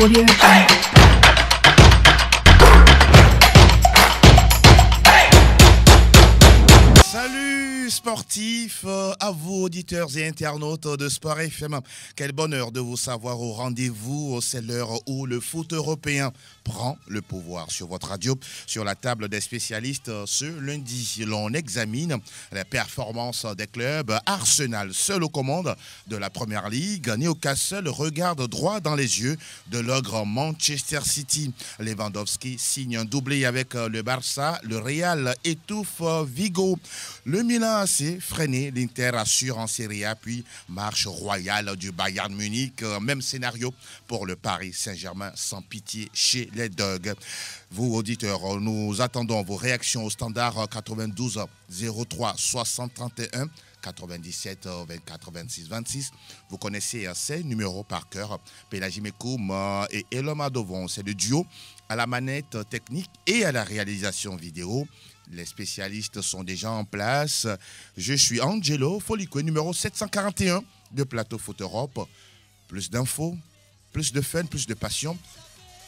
Audio Jungle. Salut sportifs, à vous auditeurs et internautes de Sport FM. Quel bonheur de vous savoir au rendez-vous. C'est l'heure où le foot européen prend le pouvoir sur votre radio. Sur la table des spécialistes, ce lundi, l'on examine les performances des clubs. Arsenal, seul aux commandes de la Première Ligue. Newcastle regarde droit dans les yeux de l'ogre Manchester City. Lewandowski signe un doublé avec le Barça. Le Real étouffe Vigo. Le Milan AC freiné, l'Inter assure en Serie A, puis marche royale du Bayern Munich. Même scénario pour le Paris Saint-Germain, sans pitié chez les Dogs. Vous, auditeurs, nous attendons vos réactions au standard 92 03 60 31 97 24 26 26. Vous connaissez ces numéros par cœur. Pélagie Mekoum et Eloma Dovon, c'est le duo à la manette technique et à la réalisation vidéo. Les spécialistes sont déjà en place. Je suis Angelo Folicue, numéro 741 de Plateau Foot Europe. Plus d'infos, plus de fun, plus de passion.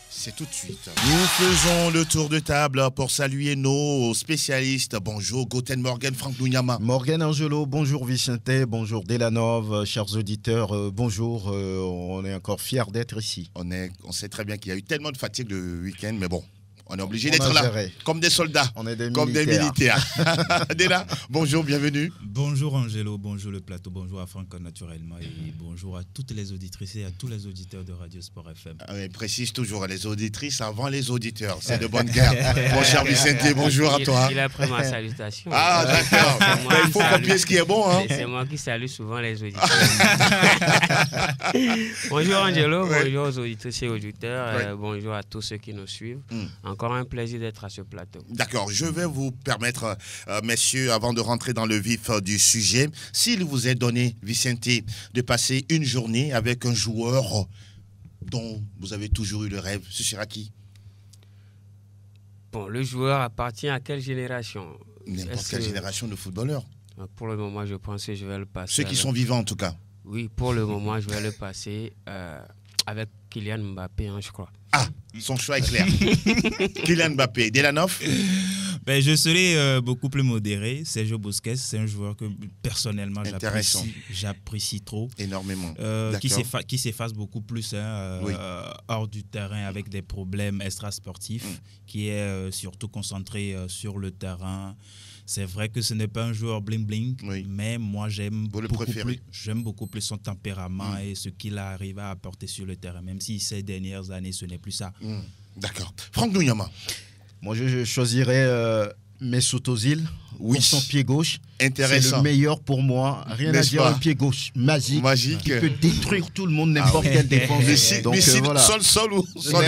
C'est tout de suite. Nous faisons le tour de table pour saluer nos spécialistes. Bonjour Goten Morgan, Franck Nounyama. Morgan Angelo, bonjour Vicente, bonjour Delanov, chers auditeurs, bonjour. On est encore fiers d'être ici. On sait très bien qu'il y a eu tellement de fatigue le week-end, mais bon. On est obligé d'être là, comme des soldats, comme des militaires. Dela, bonjour, bienvenue. Bonjour Angelo, bonjour le plateau, bonjour à Franck naturellement et bonjour à toutes les auditrices et à tous les auditeurs de Radio Sport FM. Oui, précise toujours les auditrices avant les auditeurs, c'est de bonne guerre. Mon cher Vicente, bonjour à toi. Il a pris ma salutation. Ah d'accord, il faut copier ce qui est bon. Hein. C'est moi qui salue souvent les auditeurs. Bonjour Angelo, bonjour aux auditrices et auditeurs, bonjour à tous ceux qui nous suivent. Encore un plaisir d'être à ce plateau. D'accord, je vais vous permettre, messieurs, avant de rentrer dans le vif du sujet, s'il vous est donné, Vicente, de passer une journée avec un joueur dont vous avez toujours eu le rêve, ce sera qui? Bon, le joueur appartient à quelle génération? N'importe quelle génération de footballeurs. Pour le moment, je pense que je vais le passer. Ceux qui sont vivants, en tout cas. Oui, pour le moment, je vais le passer avec Kylian Mbappé, hein, je crois. Ah, son choix est clair. Kylian Mbappé. Delanov? Ben, je serai beaucoup plus modéré. Sergio Busquets, c'est un joueur que personnellement j'apprécie trop. Énormément. Qui s'efface beaucoup plus hors du terrain avec des problèmes extrasportifs, qui est surtout concentré sur le terrain. C'est vrai que ce n'est pas un joueur bling-bling, mais moi j'aime beaucoup plus son tempérament et ce qu'il arrive à apporter sur le terrain, même si ces dernières années ce n'est plus ça. D'accord. Franck Nounyama. Moi je choisirais Mesut Ozil pour son pied gauche. Intéressant. C'est le meilleur pour moi. Rien à dire, un pied gauche magique. Qui peut détruire tout le monde, n'importe quelle défense. Donc voilà. Sol ou sol.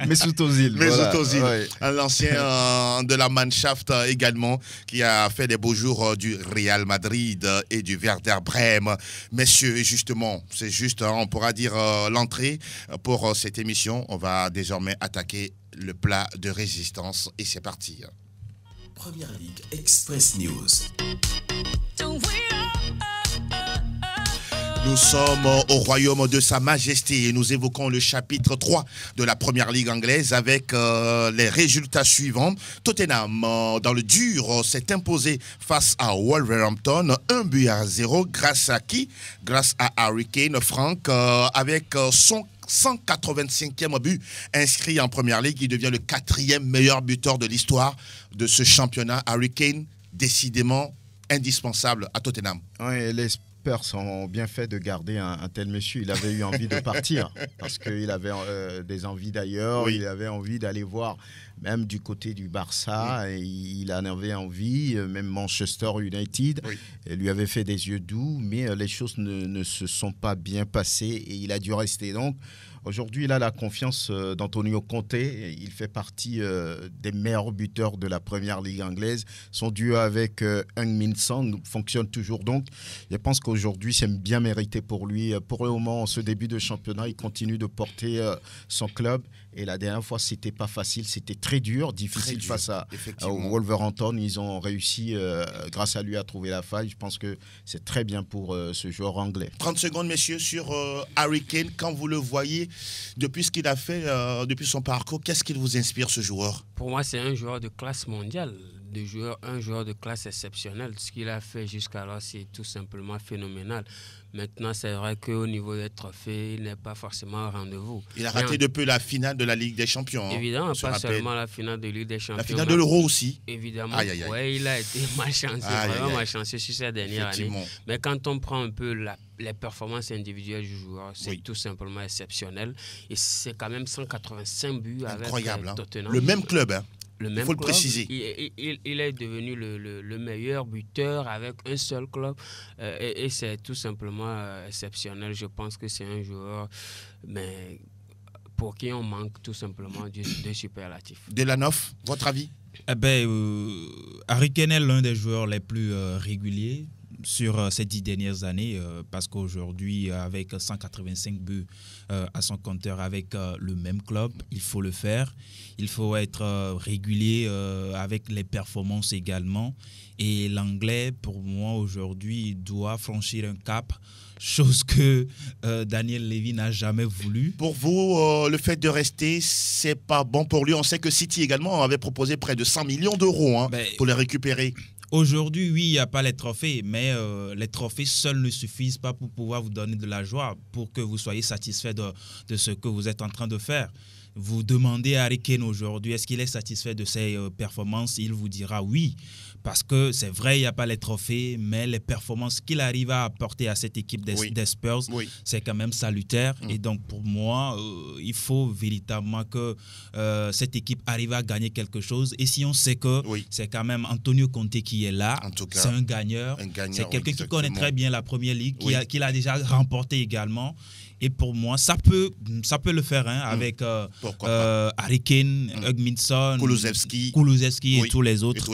Mesut Ozil. Mesut Ozil. Un ancien de la Mannschaft également, qui a fait des beaux jours du Real Madrid et du Werder Brême. Messieurs, justement, c'est juste, on pourra dire l'entrée pour cette émission. On va désormais attaquer le plat de résistance et c'est parti. Première Ligue Express News. Nous sommes au royaume de Sa Majesté et nous évoquons le chapitre 3 de la Première Ligue anglaise avec les résultats suivants. Tottenham, dans le dur, s'est imposé face à Wolverhampton, 1-0. Grâce à qui? Grâce à Harry Kane. Franck, avec son 185e but inscrit en Première Ligue, il devient le 4e meilleur buteur de l'histoire de ce championnat. Harry Kane, décidément indispensable à Tottenham. Oui, les Spurs ont bien fait de garder un tel monsieur. Il avait eu envie de partir parce qu'il avait des envies d'ailleurs. Il avait envie d'aller voir même du côté du Barça. Et il en avait envie, même Manchester United. Il lui avait fait des yeux doux, mais les choses ne se sont pas bien passées et il a dû rester. Donc, aujourd'hui, il a la confiance d'Antonio Conte. Il fait partie des meilleurs buteurs de la Première Ligue anglaise. Son duo avec Heung-min Son fonctionne toujours. Donc, je pense qu'aujourd'hui, c'est bien mérité pour lui. Pour le moment, en ce début de championnat, il continue de porter son club Et la dernière fois, c'était pas facile, c'était très dur, difficile face au Wolverhampton. Ils ont réussi, grâce à lui, à trouver la faille. Je pense que c'est très bien pour ce joueur anglais. 30 secondes, messieurs, sur Harry Kane. Quand vous le voyez, depuis ce qu'il a fait, depuis son parcours, qu'est-ce qu'il vous inspire, ce joueur? Pour moi, c'est un joueur de classe mondiale. Un joueur de classe exceptionnelle. Ce qu'il a fait jusqu'alors, c'est tout simplement phénoménal. Maintenant, c'est vrai qu'au niveau des trophées, il n'est pas forcément au rendez-vous. Il a raté depuis la finale de la Ligue des Champions. Évidemment, pas seulement la finale de Ligue des Champions. La finale de l'Euro aussi. Évidemment, ouais, il a été malchanceux, vraiment malchanceux sur ces dernières années. Mais quand on prend un peu les performances individuelles du joueur, c'est tout simplement exceptionnel. Et c'est quand même 185 buts incroyable, avec Tottenham. Le même club, hein. Il faut le préciser. Il est devenu le meilleur buteur avec un seul club et c'est tout simplement exceptionnel. Je pense que c'est un joueur pour qui on manque tout simplement de superlatifs. Delanoff, votre avis? Harry Kane est l'un des joueurs les plus réguliers sur ces 10 dernières années parce qu'aujourd'hui, avec 185 buts à son compteur avec le même club, il faut le faire. Il faut être régulier avec les performances également. Et l'anglais, pour moi, aujourd'hui, doit franchir un cap, chose que Daniel Levy n'a jamais voulu. Pour vous, le fait de rester, c'est pas bon pour lui. On sait que City également avait proposé près de 100 millions d'euros pour les récupérer. Aujourd'hui, oui, il n'y a pas les trophées, mais les trophées seuls ne suffisent pas pour pouvoir vous donner de la joie, pour que vous soyez satisfait de ce que vous êtes en train de faire. Vous demandez à Harry Kane aujourd'hui, est-ce qu'il est satisfait de ses performances? Il vous dira oui, parce que c'est vrai, il n'y a pas les trophées, mais les performances qu'il arrive à apporter à cette équipe des Spurs, c'est quand même salutaire. Et donc, pour moi, il faut véritablement que cette équipe arrive à gagner quelque chose. Et si on sait que c'est quand même Antonio Conte qui est là, c'est un gagneur. C'est quelqu'un qui connaît très bien la Première Ligue, qui l'a déjà remporté également. Et pour moi, ça peut le faire avec Harry Kane, Hugminson, Kulusevski et tous les autres.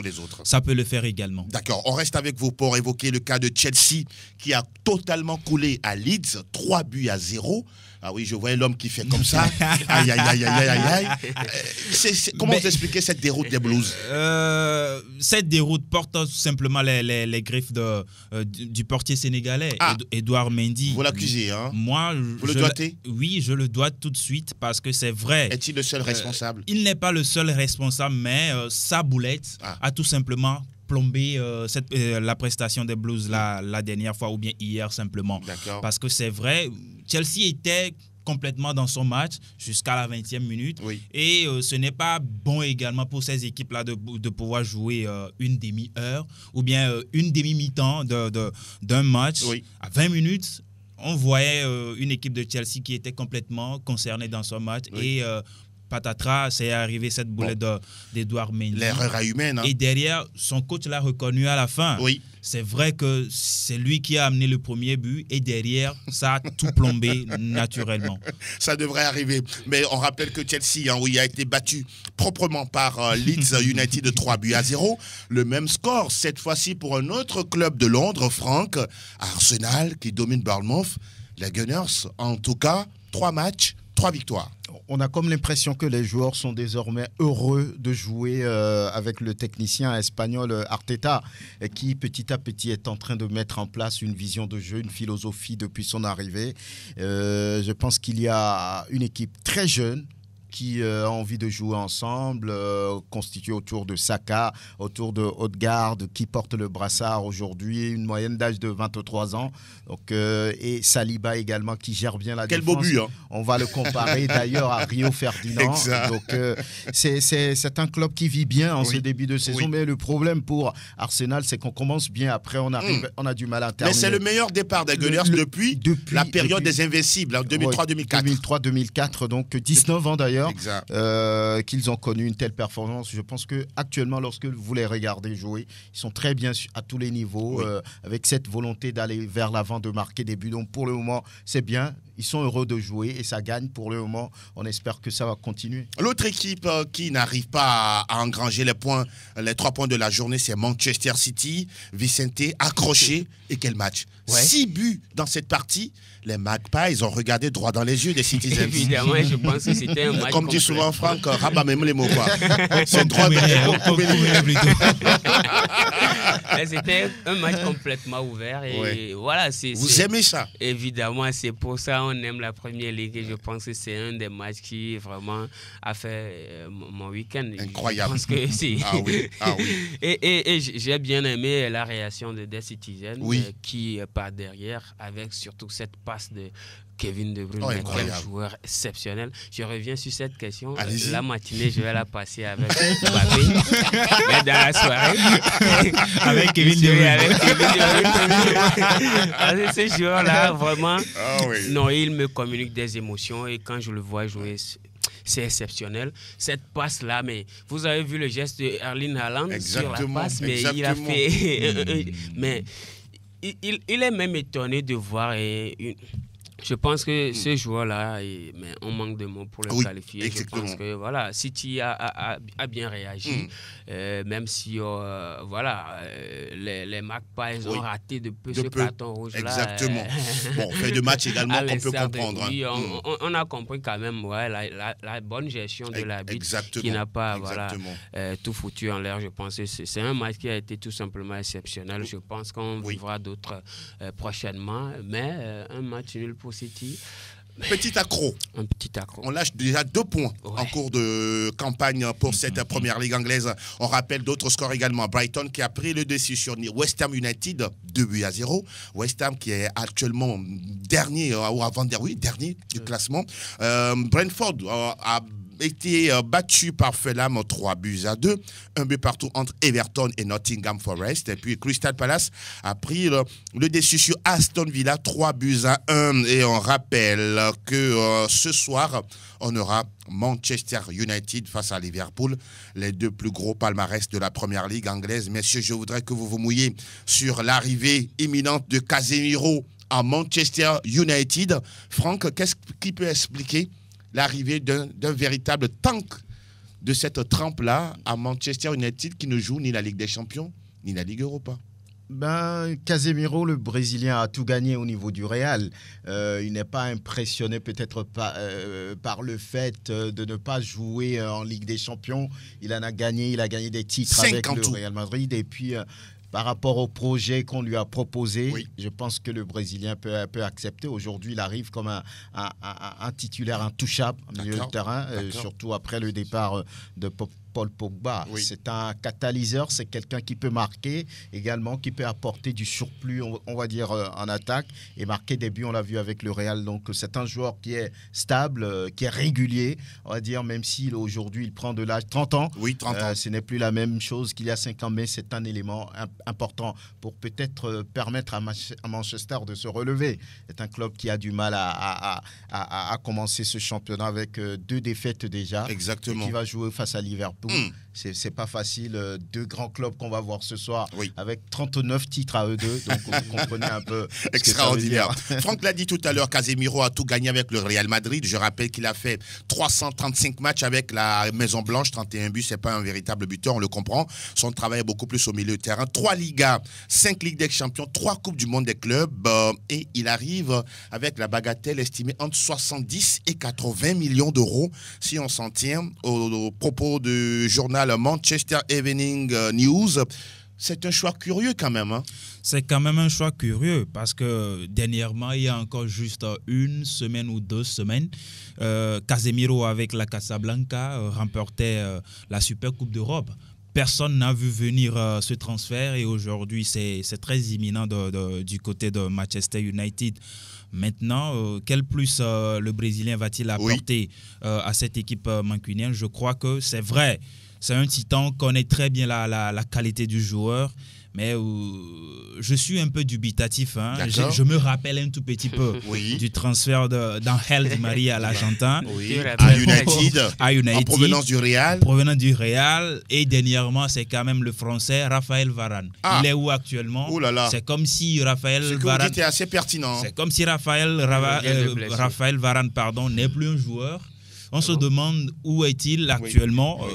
Ça peut le faire également. D'accord. On reste avec vous pour évoquer le cas de Chelsea qui a totalement coulé à Leeds, 3-0. Ah oui, je voyais l'homme qui fait comme ça. Aïe, aïe, aïe, aïe, aïe, aïe. Comment vous expliquez cette déroute des Blues? Cette déroute porte tout simplement les griffes du portier sénégalais, Edouard Mendy. Vous l'accusez, hein? Moi, vous le doitez? Oui, je le dois tout de suite parce que c'est vrai. Est-il le seul responsable? Il n'est pas le seul responsable, mais sa boulette a tout simplement plomber la prestation des Blues la dernière fois ou bien hier simplement. Parce que c'est vrai, Chelsea était complètement dans son match jusqu'à la 20e minute et ce n'est pas bon également pour ces équipes-là de pouvoir jouer une demi-heure ou bien une demi-mi-temps d'un match à 20 minutes. On voyait une équipe de Chelsea qui était complètement concernée dans son match et patatras, c'est arrivé cette boulette d'Edouard Mendy. L'erreur humaine. Et derrière, son coach l'a reconnu à la fin. C'est vrai que c'est lui qui a amené le premier but et derrière, ça a tout plombé naturellement. Ça devrait arriver. Mais on rappelle que Chelsea, il a été battu proprement par Leeds United de 3-0. Le même score, cette fois-ci pour un autre club de Londres, Franck, Arsenal, qui domine Bournemouth. Les Gunners, en tout cas, 3 matchs, 3 victoires. On a comme l'impression que les joueurs sont désormais heureux de jouer avec le technicien espagnol Arteta, qui petit à petit est en train de mettre en place une vision de jeu, une philosophie depuis son arrivée. Je pense qu'il y a une équipe très jeune qui a envie de jouer ensemble, constitué autour de Saka, autour de Odegaard, qui porte le brassard aujourd'hui, une moyenne d'âge de 23 ans. Donc, et Saliba également, qui gère bien la défense. Quel beau but, hein. On va le comparer d'ailleurs à Rio Ferdinand. Exact. Donc, c'est un club qui vit bien en ce début de saison. Mais le problème pour Arsenal, c'est qu'on commence bien. Après, on a du mal à terminer. Mais c'est le meilleur départ des Gunners depuis la période des Invincibles, 2003-2004. 2003-2004, donc 19 ans d'ailleurs. Qu'ils ont connu une telle performance. Je pense qu'actuellement, lorsque vous les regardez jouer, ils sont très bien à tous les niveaux, avec cette volonté d'aller vers l'avant, de marquer des buts. Donc pour le moment, c'est bien. ils sont heureux de jouer et ça gagne pour le moment. On espère que ça va continuer. L'autre équipe qui n'arrive pas à engranger les 3 points de la journée, c'est Manchester City. Vicente accroché. Et quel match, 6 buts dans cette partie. Les Magpies ont regardé droit dans les yeux des Citizens. Évidemment, je pense que c'était un match comme dit souvent Franck, rabat même les mots quoi. C'est droit C'était un match complètement ouvert et voilà. Vous aimez ça? Évidemment, c'est pour ça qu'on aime la Première Ligue et je pense que c'est un des matchs qui vraiment a fait mon week-end. Incroyable. Je pense que c'est... Ah oui. Et j'ai bien aimé la réaction des Citizens qui par derrière avec surtout cette passe de Kevin De Bruyne, un joueur exceptionnel. Je reviens sur cette question. La matinée, je vais la passer avec Mbappé. Mais dans la soirée, avec Kevin De Bruyne. Ce joueur-là, vraiment, non, il me communique des émotions et quand je le vois jouer, c'est exceptionnel. Cette passe-là, mais vous avez vu le geste de Erling Haaland sur la passe, mais il a fait... mais il est même étonné de voir... Je pense que ce joueur-là, on manque de mots pour le qualifier. Exactement. Je pense que voilà, City a bien réagi, même si les Magpies ont raté de peu ce carton rouge-là. Exactement. Bon, fait de match également qu'on peut comprendre. On a compris quand même la bonne gestion de l'arbitre qui n'a pas tout foutu en l'air. Je pense que c'est un match qui a été tout simplement exceptionnel. Je pense qu'on vivra d'autres prochainement, mais un match nul pour City. Petit accro. Un petit accro. On lâche déjà 2 points en cours de campagne pour cette première ligue anglaise. On rappelle d'autres scores également. Brighton qui a pris le dessus sur West Ham United, 2-0. West Ham qui est actuellement dernier du classement. Brentford a été battu par Fulham 3-2, 1 but partout entre Everton et Nottingham Forest. Et puis Crystal Palace a pris le dessus sur Aston Villa 3-1. Et on rappelle que ce soir, on aura Manchester United face à Liverpool, les 2 plus gros palmarès de la première ligue anglaise. Messieurs, je voudrais que vous vous mouilliez sur l'arrivée imminente de Casemiro à Manchester United. Franck, qu'est-ce qui peut expliquer l'arrivée d'un véritable tank de cette trempe-là à Manchester United qui ne joue ni la Ligue des Champions ni la Ligue Europa? Casemiro, le Brésilien, a tout gagné au niveau du Real. Il n'est pas impressionné peut-être par le fait de ne pas jouer en Ligue des Champions. Il a gagné des titres avec le Real Madrid. Et puis, par rapport au projet qu'on lui a proposé, je pense que le Brésilien peut accepter. Aujourd'hui, il arrive comme un titulaire intouchable au milieu de terrain, surtout après le départ de Paul Pogba. C'est un catalyseur, c'est quelqu'un qui peut marquer également, qui peut apporter du surplus, on va dire, en attaque et marquer des buts, on l'a vu avec le Real. Donc c'est un joueur qui est stable, qui est régulier, on va dire, même si aujourd'hui il prend de l'âge, 30 ans. Oui, 30 ans. Ce n'est plus la même chose qu'il y a 5 ans, mais c'est un élément important pour peut-être permettre à Manchester de se relever. C'est un club qui a du mal à commencer ce championnat avec 2 défaites déjà. Exactement. Et qui va jouer face à Liverpool. C'est pas facile. 2 grands clubs qu'on va voir ce soir avec 39 titres à eux deux. Donc vous comprenez un peu. Extraordinaire. Franck l'a dit tout à l'heure, Casemiro a tout gagné avec le Real Madrid. Je rappelle qu'il a fait 335 matchs avec la Maison Blanche, 31 buts. C'est pas un véritable buteur, on le comprend. Son travail est beaucoup plus au milieu de terrain. 3 Ligas, 5 Ligues des Champions, 3 Coupes du Monde des clubs. Et il arrive avec la bagatelle estimée entre 70 et 80 millions d'euros. Si on s'en tient au propos du journal Manchester Evening News, c'est un choix curieux quand même. C'est quand même un choix curieux parce que dernièrement, il y a encore juste 1 semaine ou 2 semaines, Casemiro avec la Casablanca remportait la Super Coupe d'Europe. Personne n'a vu venir ce transfert et aujourd'hui, c'est très imminent du côté de Manchester United. Maintenant, quel plus le Brésilien va-t-il apporter à cette équipe mancunienne? Je crois que c'est vrai. C'est un titan, connaît très bien la qualité du joueur, Mais je suis un peu dubitatif. Hein. Je me rappelle un tout petit peu du transfert d'Angel Di Maria à l'Argentin. À United. En provenance du Real. Et dernièrement, c'est quand même le Français Raphaël Varane. Il est où actuellement? C'est comme si Raphaël Varane... était assez pertinent. C'est comme si Raphaël Varane n'est plus un joueur. On se demande où est-il actuellement.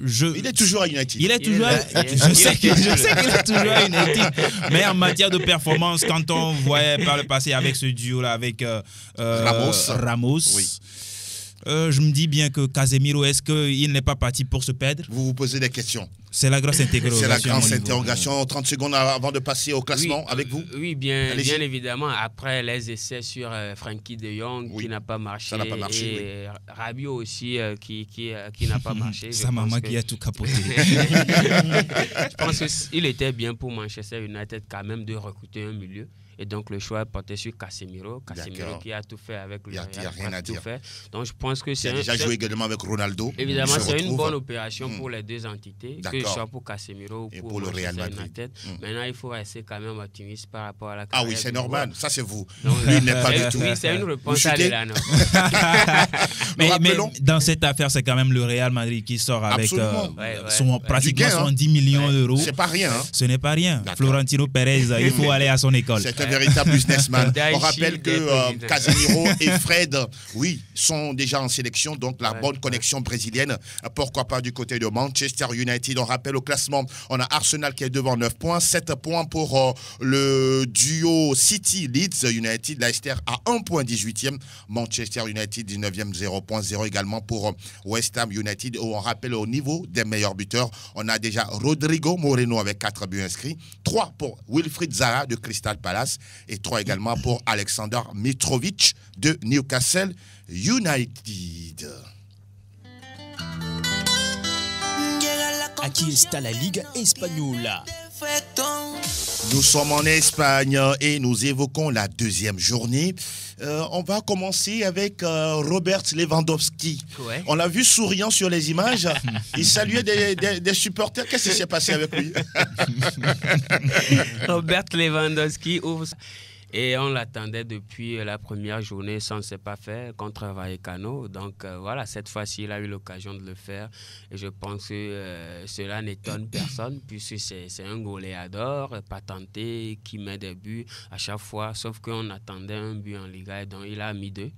Il est toujours à United. Je sais qu'il est toujours à United. Mais en matière de performance, quand on voyait par le passé avec ce duo-là, avec Ramos, je me dis bien que Casemiro, est-ce qu'il n'est pas parti pour se perdre? Vous vous posez des questions. C'est la grosse interrogation. C'est la grosse interrogation. 30 secondes avant de passer au classement avec vous. Oui, bien évidemment. Après les essais sur Frenkie de Jong qui n'a pas marché. Ça n'a pas marché. Et Rabiot aussi qui n'a pas marché. Sa maman qui a tout capoté. Je pense qu'il était bien pour Manchester United quand même de recruter un milieu. Et donc, le choix portait sur Casemiro. Casemiro qui a tout fait avec le Real. Il n'y a rien à dire. Donc, je pense que c'est... Il a déjà joué également avec Ronaldo. Évidemment, c'est une bonne opération pour les deux entités, que ce soit pour Casemiro ou pour le Real Madrid. United. Maintenant, il faut rester quand même optimiste par rapport à la carrière. Ah oui, c'est normal. Ça, c'est vous. Lui, il n'est pas du tout. Oui, c'est une réponse à Delano. Mais dans cette affaire, c'est quand même le Real Madrid qui sort avec pratiquement 70 millions d'euros. C'est pas rien. Ce n'est pas rien. Florentino Pérez, il faut aller à son école. C'est un véritable businessman. On rappelle que Casemiro et Fred, sont déjà en sélection, donc la bonne connexion brésilienne. Pourquoi pas du côté de Manchester United. On rappelle au classement, on a Arsenal qui est devant 9 points, 7 points pour le duo City-Leeds United. Leicester à 1 point 18e, Manchester United 19e, 0.0 également pour West Ham United. Où on rappelle au niveau des meilleurs buteurs, on a déjà Rodrigo Moreno avec 4 buts inscrits, 3 pour Wilfried Zaha de Crystal Palace et 3 également pour Alexander Mitrovic de Newcastle United. Aquí está la Liga Española. Nous sommes en Espagne et nous évoquons la deuxième journée. On va commencer avec Robert Lewandowski. On l'a vu souriant sur les images. Il saluait des supporters. Qu'est-ce qui s'est passé avec lui? Robert Lewandowski ouvre... Et on l'attendait depuis la première journée, ça ne s'est pas fait contre Vallecano. Donc voilà, cette fois-ci, il a eu l'occasion de le faire. Et je pense que cela n'étonne personne, puisque c'est un goléador patenté qui met des buts à chaque fois. Sauf qu'on attendait un but en Liga, et donc il a mis 2.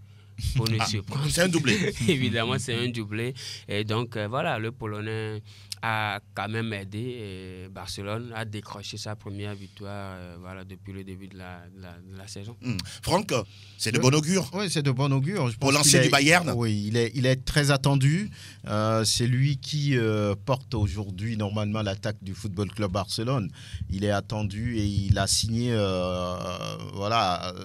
Pour nous surprendre. C'est un doublé. Évidemment, c'est un doublé. Et donc voilà, le Polonais a quand même aidé et Barcelone a décroché sa première victoire depuis le début de la saison. Franck, c'est de bon augure. Oui, c'est de bon augure. Je pense pour lancer du Bayern. Oui, il est très attendu. C'est lui qui porte aujourd'hui normalement l'attaque du Football Club Barcelone. Il est attendu et il a signé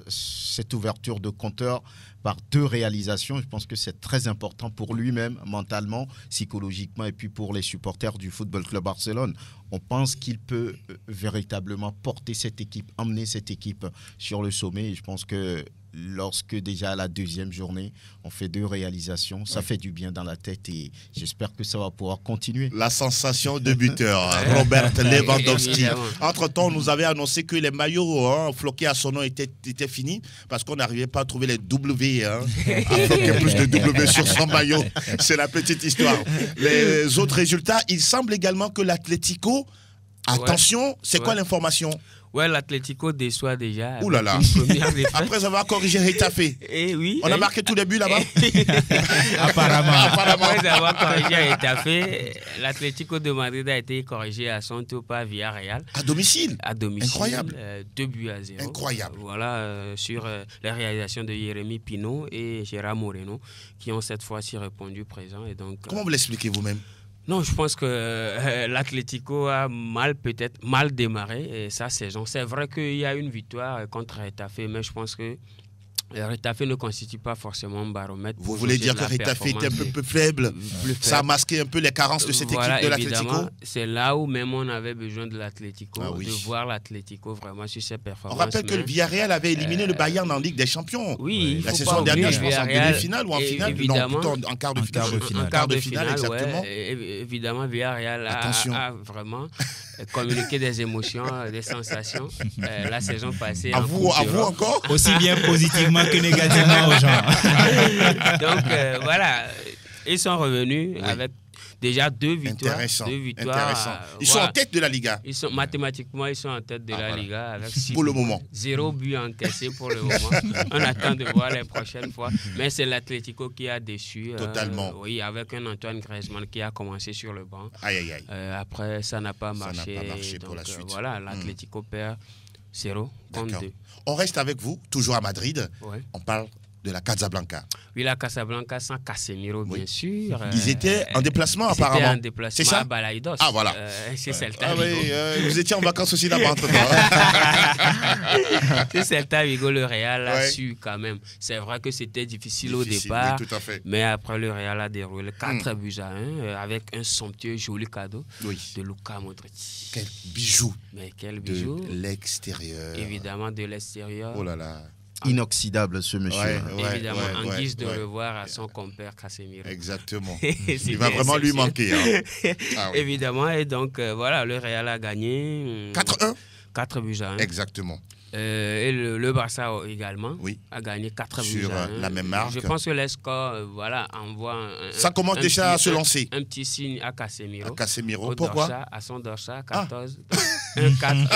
cette ouverture de compteur par 2 réalisations. Je pense que c'est très important pour lui-même, mentalement, psychologiquement, et puis pour les supporters du Football Club Barcelone. On pense qu'il peut véritablement porter cette équipe, emmener cette équipe sur le sommet. Et je pense que lorsque déjà la deuxième journée, on fait 2 réalisations, ça fait du bien dans la tête et j'espère que ça va pouvoir continuer. La sensation de buteur, Robert Lewandowski. Entre-temps, on nous avait annoncé que les maillots floqués à son nom étaient finis parce qu'on n'arrivait pas à trouver les W, à floquer plus de W sur son maillot. C'est la petite histoire. Les autres résultats, il semble également que l'Atlético, attention, c'est quoi l'information? Ouais, l'Atlético déçoit déjà. Ouh là là. Après avoir corrigé Retafe. Oui. On a marqué tous les buts là-bas. Apparemment. Après avoir corrigé Retafe, l'Atlético de Madrid a été corrigé à son tour par Villarreal. À domicile. Incroyable. 2-0. Incroyable. Voilà, sur les réalisations de Jérémy Pino et Gérard Moreno, qui ont cette fois-ci répondu présent. Et donc, comment vous l'expliquez vous-même? Non, je pense que l'Atlético a peut-être mal démarré sa saison. C'est vrai qu'il y a une victoire contre Retafe, mais je pense que Retafe ne constitue pas forcément un baromètre. Vous voulez dire que Retafe était un peu plus faible? Ça a masqué un peu les carences de cette équipe de l'Atlético? C'est là où même on avait besoin de l'Atlético, de voir l'Atlético vraiment sur ses performances. On rappelle que le Villarreal avait éliminé le Bayern en Ligue des Champions. Oui, la saison dernière, je pense en demi-finale ou en finale? Non, plutôt en quart de finale. En quart de finale, exactement. Évidemment, Villarreal a vraiment communiquer des émotions, des sensations. La saison passée. À vous encore? Aussi bien positivement que négativement aux gens. Donc voilà, ils sont revenus avec déjà 2 victoires. Intéressant. Voilà. Ils sont en tête de la Liga. Mathématiquement, ils sont en tête de la Liga avec 6 pour le moment. 0 but encaissé pour le moment. On attend de voir les prochaines fois. Mais c'est l'Atlético qui a déçu. Totalement. Oui, avec un Antoine Griezmann qui a commencé sur le banc. Aïe. Après, ça n'a pas marché. Donc, pour la suite. Voilà, l'Atlético perd 0 contre 2. On reste avec vous, toujours à Madrid. Ouais. On parle de la Casablanca. Oui, la Casablanca sans Casemiro, bien sûr. Ils étaient en déplacement, apparemment. Ils étaient en déplacement ça à Balaidos. Ah, voilà. C'est Celta Vigo. Vous étiez en vacances aussi là-bas, entre-temps. C'est Celta Vigo, le Real a su quand même. C'est vrai que c'était difficile au départ. Oui, tout à fait. Mais après, le Real a déroulé 4 buts à 1 avec un somptueux, joli cadeau de Luka Modric. Quel bijou. Mais quel bijou. De l'extérieur. Évidemment, de l'extérieur. Oh là là. Inoxydable, ce monsieur. Évidemment, en guise de revoir à son compère Casemiro. Exactement. Il va vraiment lui manquer. Hein. Évidemment, et donc voilà, le Real a gagné 4-1. 4 buts à 1. Exactement. Et le Barça également a gagné 4 buts sur à 1. la même marque. Je pense que les scores envoient ça commence déjà à se lancer. Un petit signe à Casemiro. Pourquoi? À son Dorsa, 14. 1-4.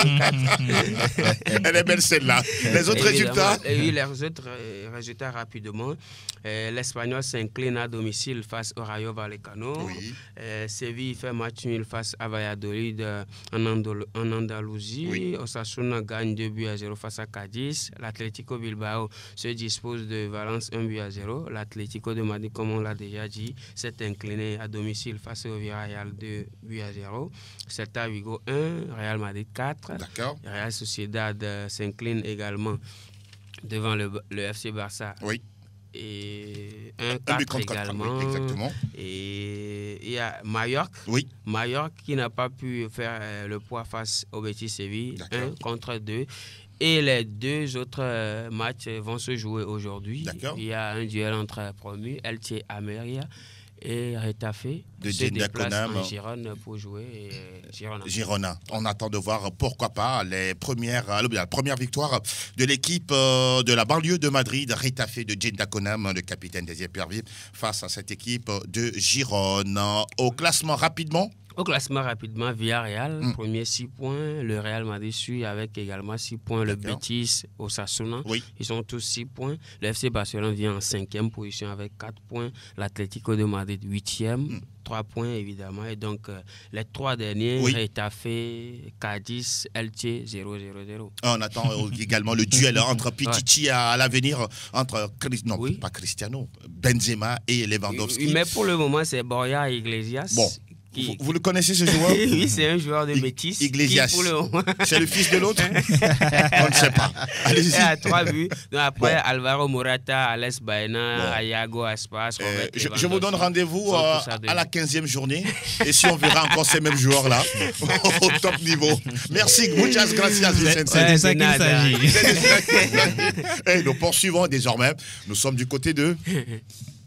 Elle est belle celle-là. Les autres résultats? Oui, les autres résultats rapidement. L'Espagnol s'incline à domicile face au Rayo Vallecano. Séville fait match nul face à Valladolid en Andalousie. Osasuna gagne 2 buts à 0 face à Cadiz. L'Atlético Bilbao se dispose de Valence 1 but à 0. L'Atlético de Madrid, comme on l'a déjà dit, s'est incliné à domicile face au Villarreal 2 buts à 0. Celta Vigo 1, Real Madrid 4. D'accord. Real Sociedad s'incline également devant le FC Barça. Oui. Et 1-4 également. Oui, exactement. Et il y a Mallorca. Oui. Mallorca qui n'a pas pu faire le poids face au Betis Séville. 1 contre 2. Et les 2 autres matchs vont se jouer aujourd'hui. Il y a un duel entre promus, Elche Almeria et Retafe de se déplace en Girona pour jouer Girona. On attend de voir, pourquoi pas, la première victoire de l'équipe de la banlieue de Madrid, Retafe de Jenda Konam, le capitaine des Éperviers, face à cette équipe de Girona. Au classement rapidement. Au classement rapidement, Villarreal, premier 6 points. Le Real Madrid suit avec également 6 points. Le Betis, Osasuna, ils sont tous 6 points. Le FC Barcelone vient en 5e position avec 4 points. L'Atlético de Madrid, 8e. 3 points évidemment. Et donc, les 3 derniers, Retafe, Cadiz, Elche, 0-0-0. On attend également le duel entre Pichichi à l'avenir, entre, pas Cristiano, Benzema et Lewandowski. Mais pour le moment, c'est Borja Iglesias. Bon. Vous le connaissez, ce joueur? Oui, c'est un joueur de Betis. Iglesias. C'est le fils de l'autre? On ne sait pas. Allez-y. Il a 3 buts. Donc après, Alvaro Morata, Alex Baena, Iago Aspas, je vous donne rendez-vous à la 15e journée. Et si on verra encore ces mêmes joueurs-là au top niveau. Merci. Muchas gracias, Vicente. C'est de ça qu'il s'agit. Et nous poursuivons désormais. Nous sommes du côté de...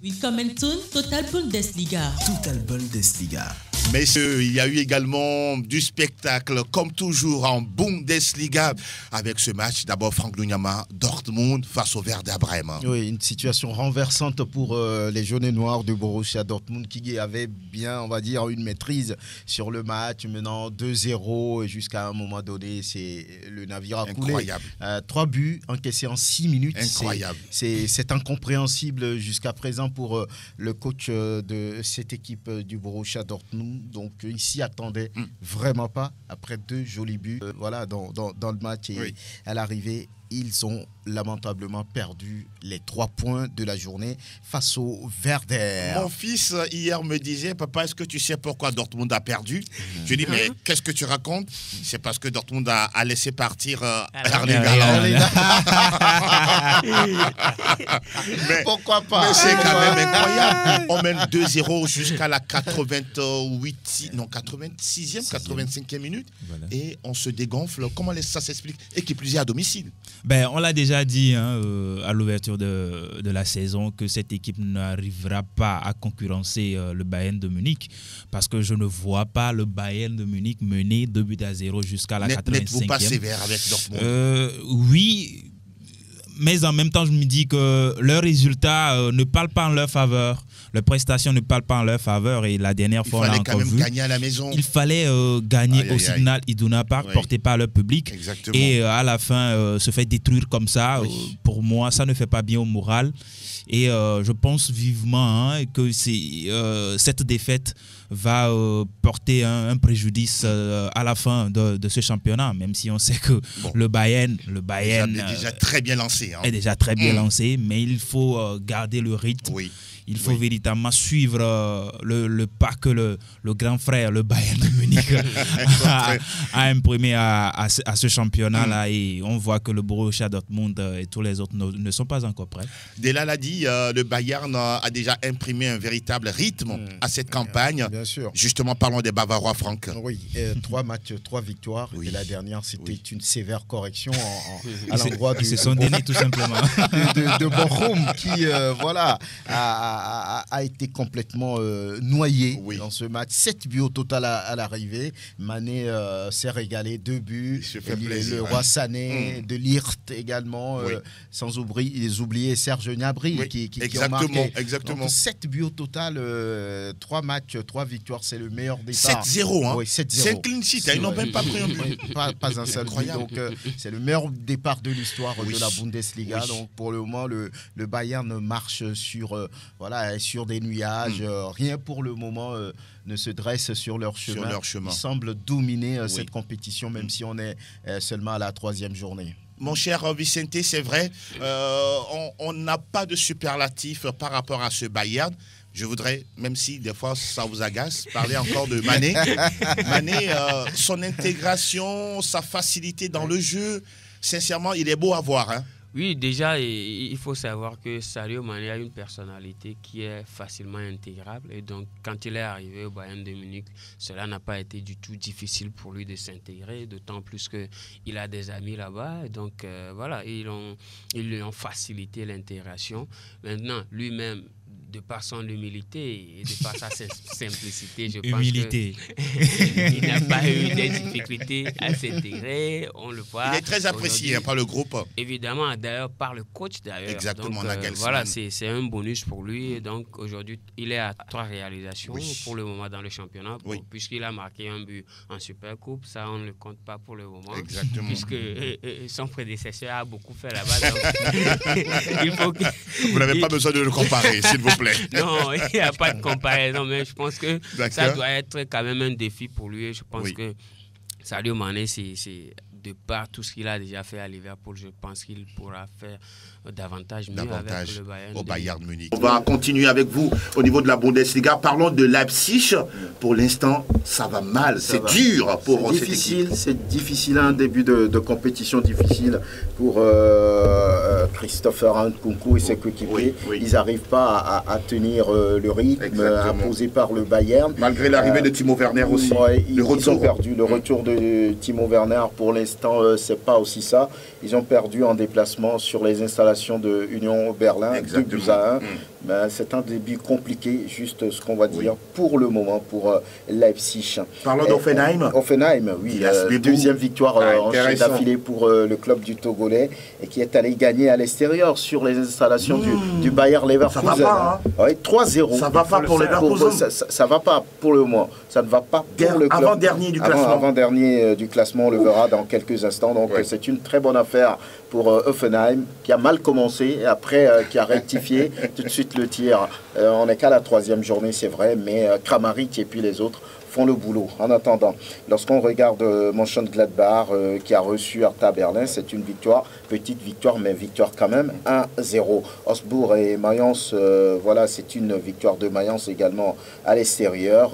Willkommen zum Total Bundesliga. Total Bundesliga. Messieurs, il y a eu également du spectacle, comme toujours en Bundesliga, avec ce match. D'abord, Franck Lunyama, Dortmund face au Werder Bremen. Oui, une situation renversante pour les jaunes et noirs de Borussia Dortmund qui avait bien, on va dire, une maîtrise sur le match. Maintenant, 2-0 et jusqu'à un moment donné, c'est le navire a coulé. Incroyable. 3 buts encaissés en 6 minutes. Incroyable. C'est incompréhensible jusqu'à présent pour le coach de cette équipe du Borussia Dortmund. Donc, il s'y attendait vraiment pas. Après 2 jolis buts dans le match et à l'arrivée, ils ont lamentablement perdu les 3 points de la journée face au Werder. Mon fils, hier, me disait, papa, est-ce que tu sais pourquoi Dortmund a perdu? Je lui dis, mais qu'est-ce que tu racontes? C'est parce que Dortmund a laissé partir Erling Haaland. Pourquoi pas? Mais c'est quand même incroyable. On mène 2-0 jusqu'à la 86e, 85e minute. Voilà. Et on se dégonfle. Comment ça s'explique? Et qui plus est à domicile. Ben, on l'a déjà dit à l'ouverture de la saison que cette équipe n'arrivera pas à concurrencer le Bayern de Munich parce que je ne vois pas le Bayern de Munich mener 2-0 jusqu'à la 85e. N'êtes-vous pas sévère avec Dortmund? Oui, mais en même temps, je me dis que leurs résultats ne parlent pas en leur faveur. Leurs prestations ne parlent pas en leur faveur. Et la dernière fois, on l'a encore vu. Il fallait quand même gagner à la maison. Il fallait gagner au Signal Iduna Park, porté par leur public. Exactement. Et à la fin, se faire détruire comme ça, pour moi, ça ne fait pas bien au moral. Et je pense vivement que cette défaite va porter un préjudice à la fin de ce championnat, même si on sait que le Bayern est déjà très bien lancé. Est déjà très bien lancé, mais il faut garder le rythme. Oui. Il faut véritablement suivre le pas que le grand frère, le Bayern de Munich, a imprimé à ce championnat-là. Et on voit que le Borussia Dortmund et tous les autres ne sont pas encore prêts. Delal l'a dit, le Bayern a déjà imprimé un véritable rythme à cette campagne. Bien sûr. Justement, parlons des Bavarois, Franck. Oui, 3 matchs, 3 victoires. Et la dernière, c'était une sévère correction à l'endroit du... C'est son déni, tout simplement. de Bochum qui, a été complètement noyé dans ce match. 7 buts au total à l'arrivée. Mané s'est régalé, 2 buts. Le roi Sané, de Ligt également, sans oublier Serge Gnabry qui a marqué. Exactement. Donc, 7 buts au total, 3 matchs, 3 victoires, c'est le meilleur départ. 7-0, hein. Oui, 7-0. C'est un clean sheet, ils n'ont même pas pris un but. Pas un seul but. Donc, c'est le meilleur départ de l'histoire de la Bundesliga. Donc, pour le moment, le Bayern marche sur des nuages. Rien pour le moment ne se dresse sur leur chemin. Ils semblent dominer cette compétition, même si on est seulement à la 3e journée. Mon cher Vicente, c'est vrai, on n'a pas de superlatif par rapport à ce Bayern. Je voudrais, même si des fois ça vous agace, parler encore de Mané. Mané, son intégration, sa facilité dans le jeu, sincèrement, il est beau à voir. Hein. Oui, déjà, il faut savoir que Sadio Mané a une personnalité qui est facilement intégrable. Et donc, quand il est arrivé au Bayern de Munich, cela n'a pas été du tout difficile pour lui de s'intégrer, d'autant plus qu'il a des amis là-bas. Et donc, ils lui ont facilité l'intégration. Maintenant, lui-même, de par son humilité et de par sa simplicité, je pense qu'il n'a pas eu de difficultés à s'intégrer, on le voit. Il est très apprécié par le groupe. Évidemment, d'ailleurs, par le coach d'ailleurs. Exactement, donc, voilà, c'est un bonus pour lui. Donc aujourd'hui, il est à 3 réalisations pour le moment dans le championnat, puisqu'il a marqué un but en Supercoupe. Ça, on ne le compte pas pour le moment. Exactement. Puisque son prédécesseur a beaucoup fait là-bas. Il faut Vous n'avez pas besoin de le comparer, s'il vous plaît. Non, il n'y a pas de comparaison, mais je pense que ça doit être quand même un défi pour lui. Je pense que Sadio Mané, c'est de par tout ce qu'il a déjà fait à Liverpool, je pense qu'il pourra faire davantage avec le Bayern. Au Bayern Munich. On va continuer avec vous au niveau de la Bundesliga. Parlons de Leipzig. Pour l'instant, ça va mal. C'est dur pour cette équipe. C'est difficile, un début de compétition difficile pour Christopher Nkunku et ses coéquipiers. Ils n'arrivent pas à tenir le rythme imposé par le Bayern. Malgré l'arrivée de Timo Werner aussi. Ils ont perdu le retour de Timo Werner. Pour l'instant, c'est pas aussi ça. Ils ont perdu en déplacement sur les installations de Union Berlin, 2-1. C'est un début compliqué, juste ce qu'on va dire pour le moment pour Leipzig. Parlons d'Offenheim. Offenheim, oui. Deuxième victoire d'affilée pour le club du Togolais et qui est allé gagner à l'extérieur sur les installations du Bayer Leverkusen. Ça va pas, hein. 3-0. Ça va pas pour Leverkusen. Ça va pas pour le moment. Ça ne va pas pour le club. Avant-dernier du classement. Avant-dernier du classement, on le verra dans quelques instants. Donc c'est une très bonne affaire pour Offenheim qui a mal commencé et après qui a rectifié tout de suite le tir. On n'est qu'à la 3e journée, c'est vrai, mais Kramaric et puis les autres font le boulot. En attendant, lorsqu'on regarde Mönchengladbach qui a reçu Hertha Berlin, c'est une victoire, petite victoire, mais victoire quand même, 1-0. Augsbourg et Mayence, c'est une victoire de Mayence également à l'extérieur,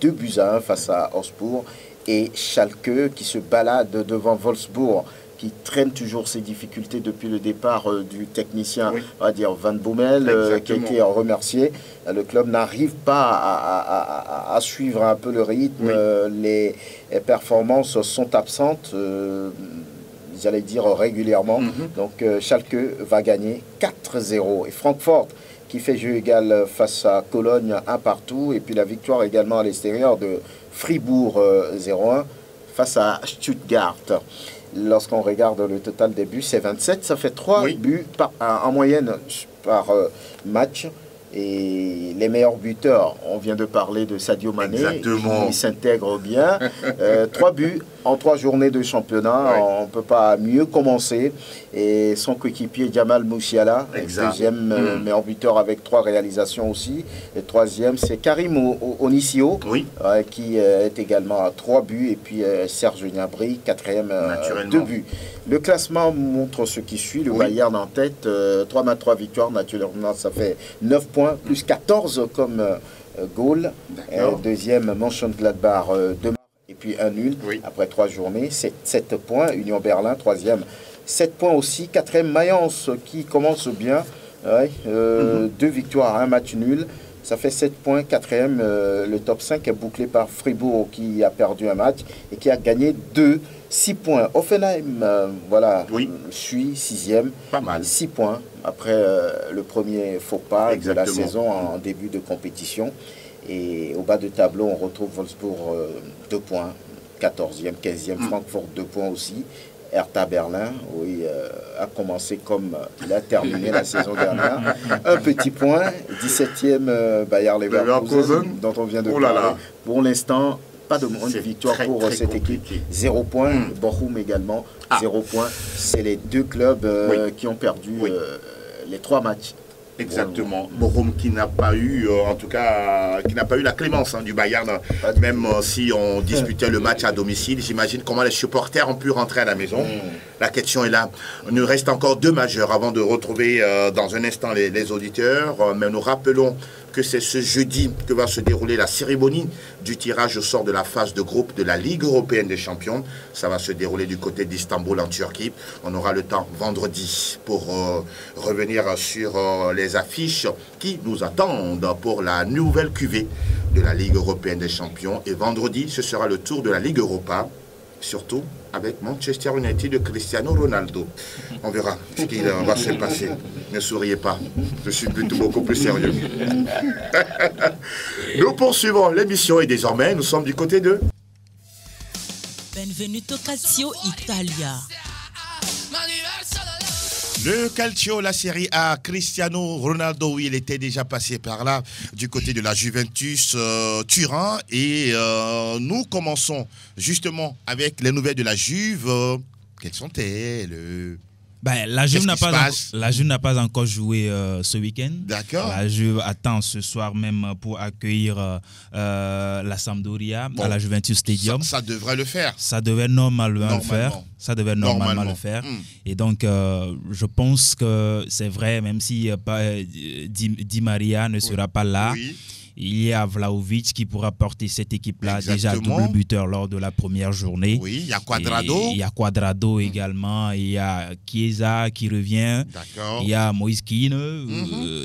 2-1 face à Augsbourg. Et Schalke qui se balade devant Wolfsburg, qui traîne toujours ses difficultés depuis le départ du technicien, on va dire Van Bommel, qui a été remercié. Le club n'arrive pas à suivre un peu le rythme. Les performances sont absentes. j'allais dire régulièrement. Donc Schalke va gagner 4-0. Et Francfort qui fait jeu égal face à Cologne 1-1. Et puis la victoire également à l'extérieur de Fribourg 0-1 face à Stuttgart. Lorsqu'on regarde le total des buts, c'est 27. Ça fait 3 buts en moyenne par match. Et les meilleurs buteurs, on vient de parler de Sadio Mané, qui s'intègre bien. 3 buts en 3 journées de championnat, on ne peut pas mieux commencer. Et son coéquipier Jamal Musiala, deuxième meilleur buteur avec 3 réalisations aussi. Et troisième, c'est Karim Onissio, qui est également à 3 buts. Et puis Serge Gnabry, quatrième, 2 buts. Le classement montre ce qui suit. Le Bayern en tête, 3 matchs, 3 victoires. Naturellement, ça fait 9 points, plus 14 comme goal. Deuxième, Mönchengladbach, 2 matchs et puis un nul. Après 3 journées, c'est 7 points. Union Berlin, troisième, 7 points aussi. Quatrième, Mayence qui commence bien. 2 victoires, 1 match nul. Ça fait 7 points. Quatrième, le top 5 est bouclé par Fribourg qui a perdu un match et qui a gagné 6 points. Offenheim, suit 6e. Pas mal. 6 points après le premier faux pas de la saison en début de compétition. Et au bas de tableau, on retrouve Wolfsburg 2 points. 14e, 15e. Francfort 2 points aussi. Hertha Berlin, a commencé comme il a terminé la saison dernière. Un petit point. 17e, Bayer Leverkusen, dont on vient de parler. Pour l'instant, pas de victoire pour cette équipe. 0 point. Bochum également, 0 point. C'est les 2 clubs qui ont perdu les 3 matchs. Exactement. Bochum qui n'a pas eu, en tout cas, qui n'a pas eu la clémence du Bayern, même si on disputait le match à domicile. J'imagine comment les supporters ont pu rentrer à la maison. La question est là. Il nous reste encore 2 majeurs avant de retrouver dans un instant les auditeurs. Mais nous rappelons que c'est ce jeudi que va se dérouler la cérémonie du tirage au sort de la phase de groupe de la Ligue européenne des champions. Ça va se dérouler du côté d'Istanbul en Turquie. On aura le temps vendredi pour revenir sur les affiches qui nous attendent pour la nouvelle cuvée de la Ligue européenne des champions. Et vendredi, ce sera le tour de la Ligue Europa, surtout avec Manchester United de Cristiano Ronaldo. On verra ce qui va se passer. Ne souriez pas, je suis plutôt beaucoup plus sérieux. Nous poursuivons l'émission et désormais, nous sommes du côté de... Benvenuto Calcio Italia. Le Calcio, la Série A, Cristiano Ronaldo, oui, il était déjà passé par là, du côté de la Juventus Turin. Et nous commençons justement avec les nouvelles de la Juve. Quelles sont-elles? La Juve n'a pas encore joué ce week-end. D'accord. La Juve attend ce soir même pour accueillir la Sampdoria à la Juventus Stadium. Ça devrait le faire. Ça devait normalement le faire. Ça devait normalement le faire. Et donc, je pense que c'est vrai, même si Di Maria ne sera pas là. Oui. Il y a Vlahovic qui pourra porter cette équipe-là, déjà double buteur lors de la première journée. Oui, il y a Cuadrado. Il y a Cuadrado également. Il y a Chiesa qui revient. D'accord. Il y a Moïse Kean.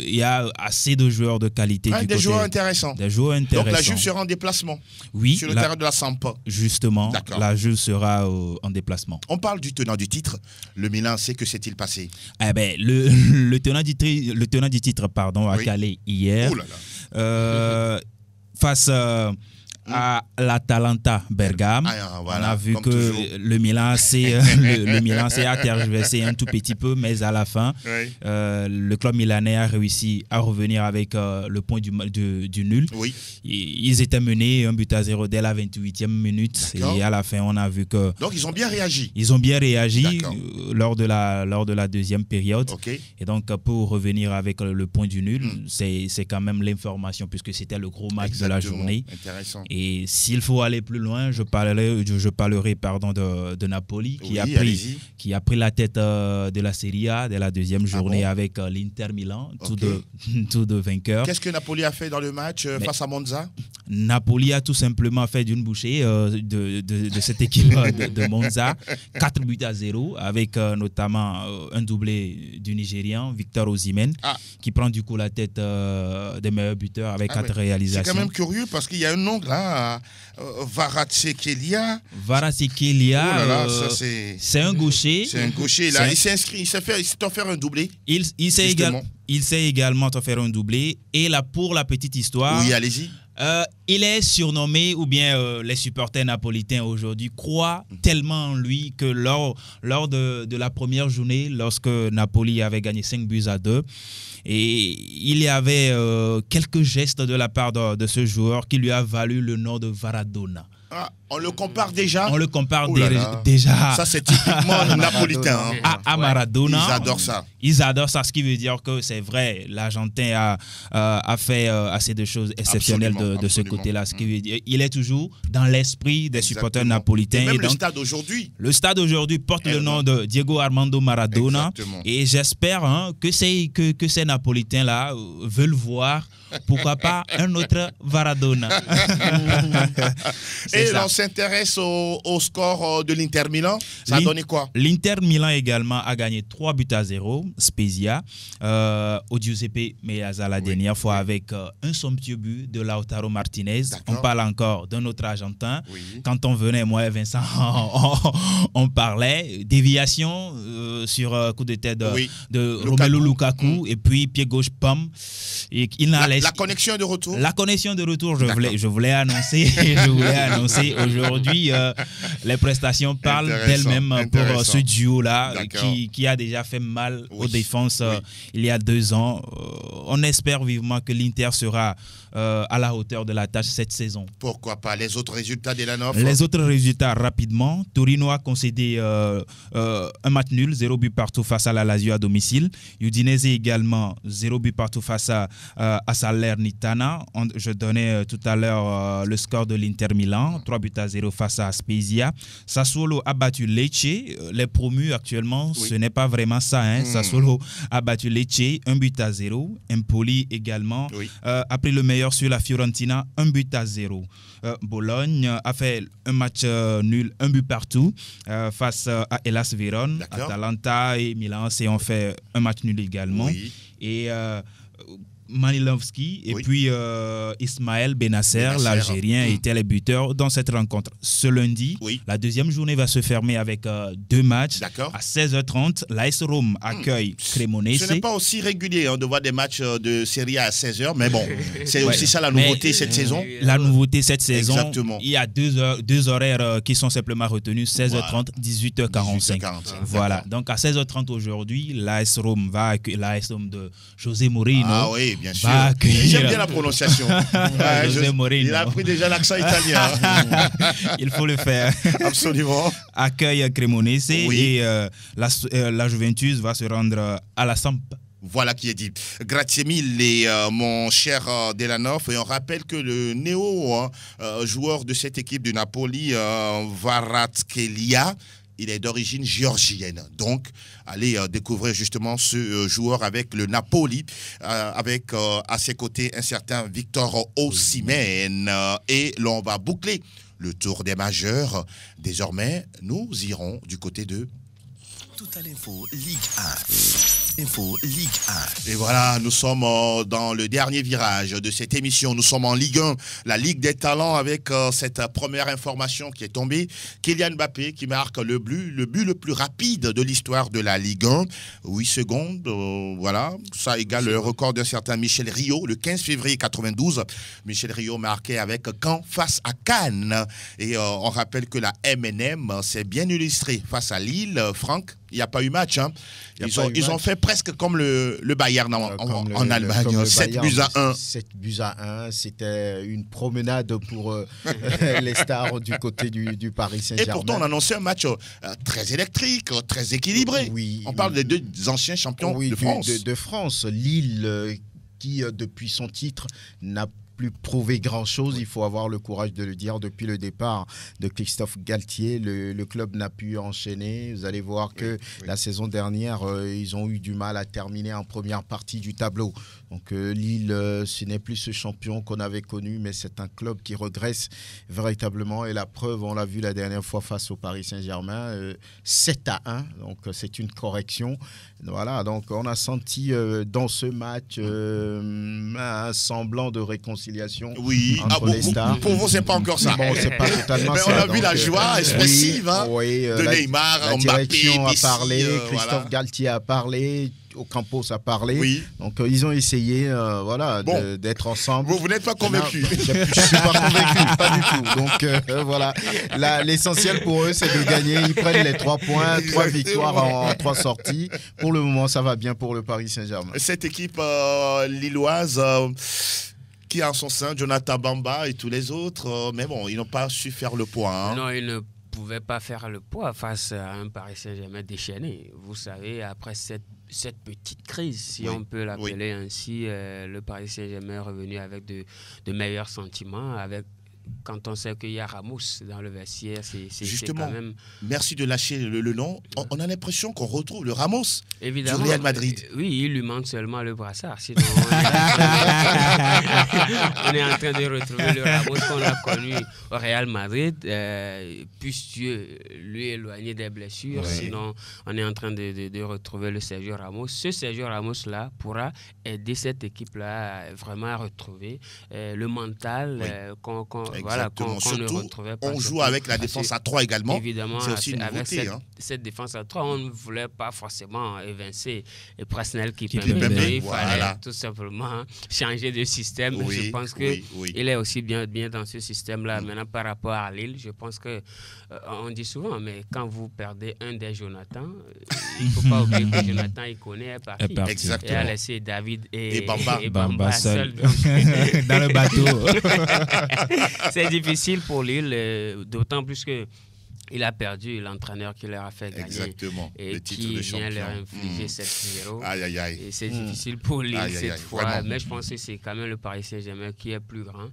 Il y a assez de joueurs de qualité. Des joueurs intéressants. Des joueurs intéressants. Donc la Juve sera en déplacement. Oui. Sur le terrain de la Sampa. Justement, la Juve sera en déplacement. On parle du tenant du titre. Le Milan, c'est que s'est-il passé? Le tenant du titre, a calé hier. Ouh là là. Face à l'Atalanta Bergame. On a vu que le Milan s'est tergiversé un tout petit peu, mais à la fin, le club milanais a réussi à revenir avec le point du nul. Oui. Ils étaient menés 1-0 dès la 28e minute. Et à la fin, on a vu que... Donc, ils ont bien réagi. Ils ont bien réagi lors de la deuxième période. Okay. Et donc, pour revenir avec le point du nul, c'est quand même l'information, puisque c'était le gros match de la journée. Intéressant. Et s'il faut aller plus loin, je parlerai de Napoli qui a pris la tête de la Serie A dès la deuxième journée avec l'Inter Milan, tous deux vainqueurs. Qu'est-ce que Napoli a fait dans le match face à Monza? Napoli a tout simplement fait d'une bouchée de cette équipe de Monza, 4-0 avec notamment un doublé du Nigérian, Victor Osimhen, qui prend du coup la tête des meilleurs buteurs avec 4 réalisations. C'est quand même curieux parce qu'il y a un ongle Voilà. Varatskhelia. Varatskhelia, c'est un gaucher. C'est un gaucher. Là, il s'est inscrit, il s'est offert un doublé. Il sait également faire un doublé. Et là, pour la petite histoire. Oui, allez-y. Il est surnommé, ou bien les supporters napolitains aujourd'hui croient tellement en lui que lors de la première journée, lorsque Napoli avait gagné 5-2, et il y avait quelques gestes de la part de ce joueur qui lui a valu le nom de Varadona. Ah, on le compare déjà. On le compare déjà. Ça, c'est typiquement napolitain. À Maradona. Ils adorent ça. Ils adorent ça, ce qui veut dire que c'est vrai, l'Argentin a fait assez de choses exceptionnelles de ce côté-là. Ce qui veut dire, il est toujours dans l'esprit des supporters napolitains. Et même le stade aujourd'hui. Le stade aujourd'hui porte le nom de Diego Armando Maradona. Exactement. Et j'espère que ces Napolitains-là veulent voir, pourquoi pas, un autre Varadona. Et on s'intéresse au score de l'Inter Milan. Ça a donné quoi? L'Inter Milan également a gagné 3-0, Spezia, au Giuseppe Meazza la dernière fois avec un somptueux but de Lautaro Martinez. On parle encore d'un autre Argentin. Oui. Quand on venait, moi et Vincent, on parlait déviation sur coup de tête de Romelu Lukaku et puis pied gauche pomme. Et la connexion de retour. La connexion de retour, je voulais annoncer aujourd'hui, les prestations parlent d'elles-mêmes pour ce duo-là qui a déjà fait mal aux défenses il y a 2 ans. On espère vivement que l'Inter sera à la hauteur de la tâche cette saison. Pourquoi pas? Les autres résultats de la Nov? Les autres résultats, rapidement. Torino a concédé un match nul, 0 but partout face à la Lazio à domicile. Udinese également, 0 but partout face à Salernitana. Je donnais tout à l'heure le score de l'Inter Milan, 3-0 face à Spezia. Sassuolo a battu Lecce. Les promus actuellement, ce n'est pas vraiment ça. Sassuolo a battu Lecce, 1-0. Empoli également a pris le meilleur sur la Fiorentina, 1-0. Bologne a fait un match nul, 1 but partout face à Hellas Vérone. Atalanta et Milan ont fait un match nul également. Oui. Et Manilovski et puis Ismaël Benasser, l'Algérien, étaient les buteurs dans cette rencontre. Ce lundi, la deuxième journée va se fermer avec 2 matchs. À 16h30, l'AS Rome accueille Cremonese. Ce n'est pas aussi régulier de voir des matchs de Serie A à 16h, mais bon, c'est aussi ça la nouveauté cette saison. La nouveauté cette saison, exactement. Il y a deux horaires qui sont simplement retenus, 16h30, 18h45. Voilà, donc à 16h30 aujourd'hui, l'AS Rome va accueillir l'AS Rome de José Mourinho. Ah oui, bien sûr. J'aime bien la prononciation. Il a pris déjà l'accent italien. Il faut le faire. Absolument. Accueille Cremonese et la Juventus va se rendre à la Samp. Voilà qui est dit. Grazie mille, mon cher Delanov. Et on rappelle que le joueur de cette équipe de Napoli, Varatskhelia, il est d'origine géorgienne. Donc, allez découvrir justement ce joueur avec le Napoli, avec à ses côtés un certain Victor Osimhen. Et l'on va boucler le tour des majeurs. Désormais, nous irons du côté de... Tout à l'info Ligue 1. Info Ligue 1. Et voilà, nous sommes dans le dernier virage de cette émission. Nous sommes en Ligue 1, la Ligue des talents, avec cette première information qui est tombée. Kylian Mbappé qui marque le but le plus rapide de l'histoire de la Ligue 1. 8 secondes, voilà. Ça égale le record d'un certain Michel Rio, le 15 février 92. Michel Rio marquait avec Caen face à Cannes. Et on rappelle que la MNM s'est bien illustrée face à Lille. Franck, il n'y a pas eu match. Ils ont fait presque comme le Bayern en Allemagne. 7-1. 7-1. C'était une promenade pour les stars du côté du Paris Saint-Germain. Et pourtant, on annonçait un match très électrique, très équilibré. On parle des 2 anciens champions de France. De France. Lille, qui, depuis son titre, n'a plus prouvé grand-chose, il faut avoir le courage de le dire. Depuis le départ de Christophe Galtier, le club n'a pu enchaîner. Vous allez voir que la saison dernière, ils ont eu du mal à terminer en première partie du tableau. Donc Lille, ce n'est plus ce champion qu'on avait connu, mais c'est un club qui regresse véritablement. Et la preuve, on l'a vu la dernière fois face au Paris Saint-Germain, 7-1. Donc c'est une correction. Voilà, donc on a senti dans ce match un semblant de réconciliation réconciliation entre les stars. Pour vous, c'est pas encore ça. Bon, c'est pas totalement mais ça. on a vu la joie expressive de Neymar, la Mbappé, direction a Messi, parlé, Christophe Galtier a parlé, Ocampos a parlé. Oui. Donc ils ont essayé d'être ensemble. Vous n'êtes pas convaincu? Je ne suis pas convaincu, pas du tout. Donc voilà, l'essentiel pour eux, c'est de gagner. Ils prennent les 3 points, 3 victoires en 3 sorties. Pour le moment, ça va bien pour le Paris Saint-Germain. Cette équipe lilloise qui a en son sein Jonathan Bamba et tous les autres, mais bon, ils n'ont pas su faire le poids. Non, ils ne pouvaient pas faire le poids face à un Paris Saint-Germain déchaîné. Vous savez, après cette petite crise, si on peut l'appeler ainsi, le Paris Saint-Germain est revenu avec de meilleurs sentiments, quand on sait qu'il y a Ramos dans le vestiaire, c'est justement quand même... Merci de lâcher le nom. On a l'impression qu'on retrouve le Ramos du Real Madrid. Oui, il lui manque seulement le brassard. Sinon, on est en train de retrouver le Ramos qu'on a connu au Real Madrid. Puisse Dieu lui éloigner des blessures. Oui. Sinon, on est en train de retrouver le Sergio Ramos. Ce Sergio Ramos-là pourra aider cette équipe-là vraiment à retrouver le mental qu'on ne retrouvait pas. On joue avec la défense à 3 également. Évidemment, c'est aussi une nouveauté. Avec cette défense à 3, on ne voulait pas forcément évincer Presnel qui il fallait tout simplement changer de système. Oui, je pense qu'il est aussi bien dans ce système-là. Maintenant, par rapport à Lille, je pense que on dit souvent, mais quand vous perdez un des Jonathan, il ne faut pas oublier que Jonathan Ikoné est parti. Exactement. Et a laissé David et Bamba seul dans le bateau. C'est difficile pour Lille, d'autant plus que il a perdu l'entraîneur qui leur a fait gagner. Exactement. Et le titre qui de champion. vient leur infliger 7-0. Aïe, aïe, aïe. Et c'est difficile pour Lille cette fois. Vraiment. Mais je pense que c'est quand même le Paris Saint-Germain qui est plus grand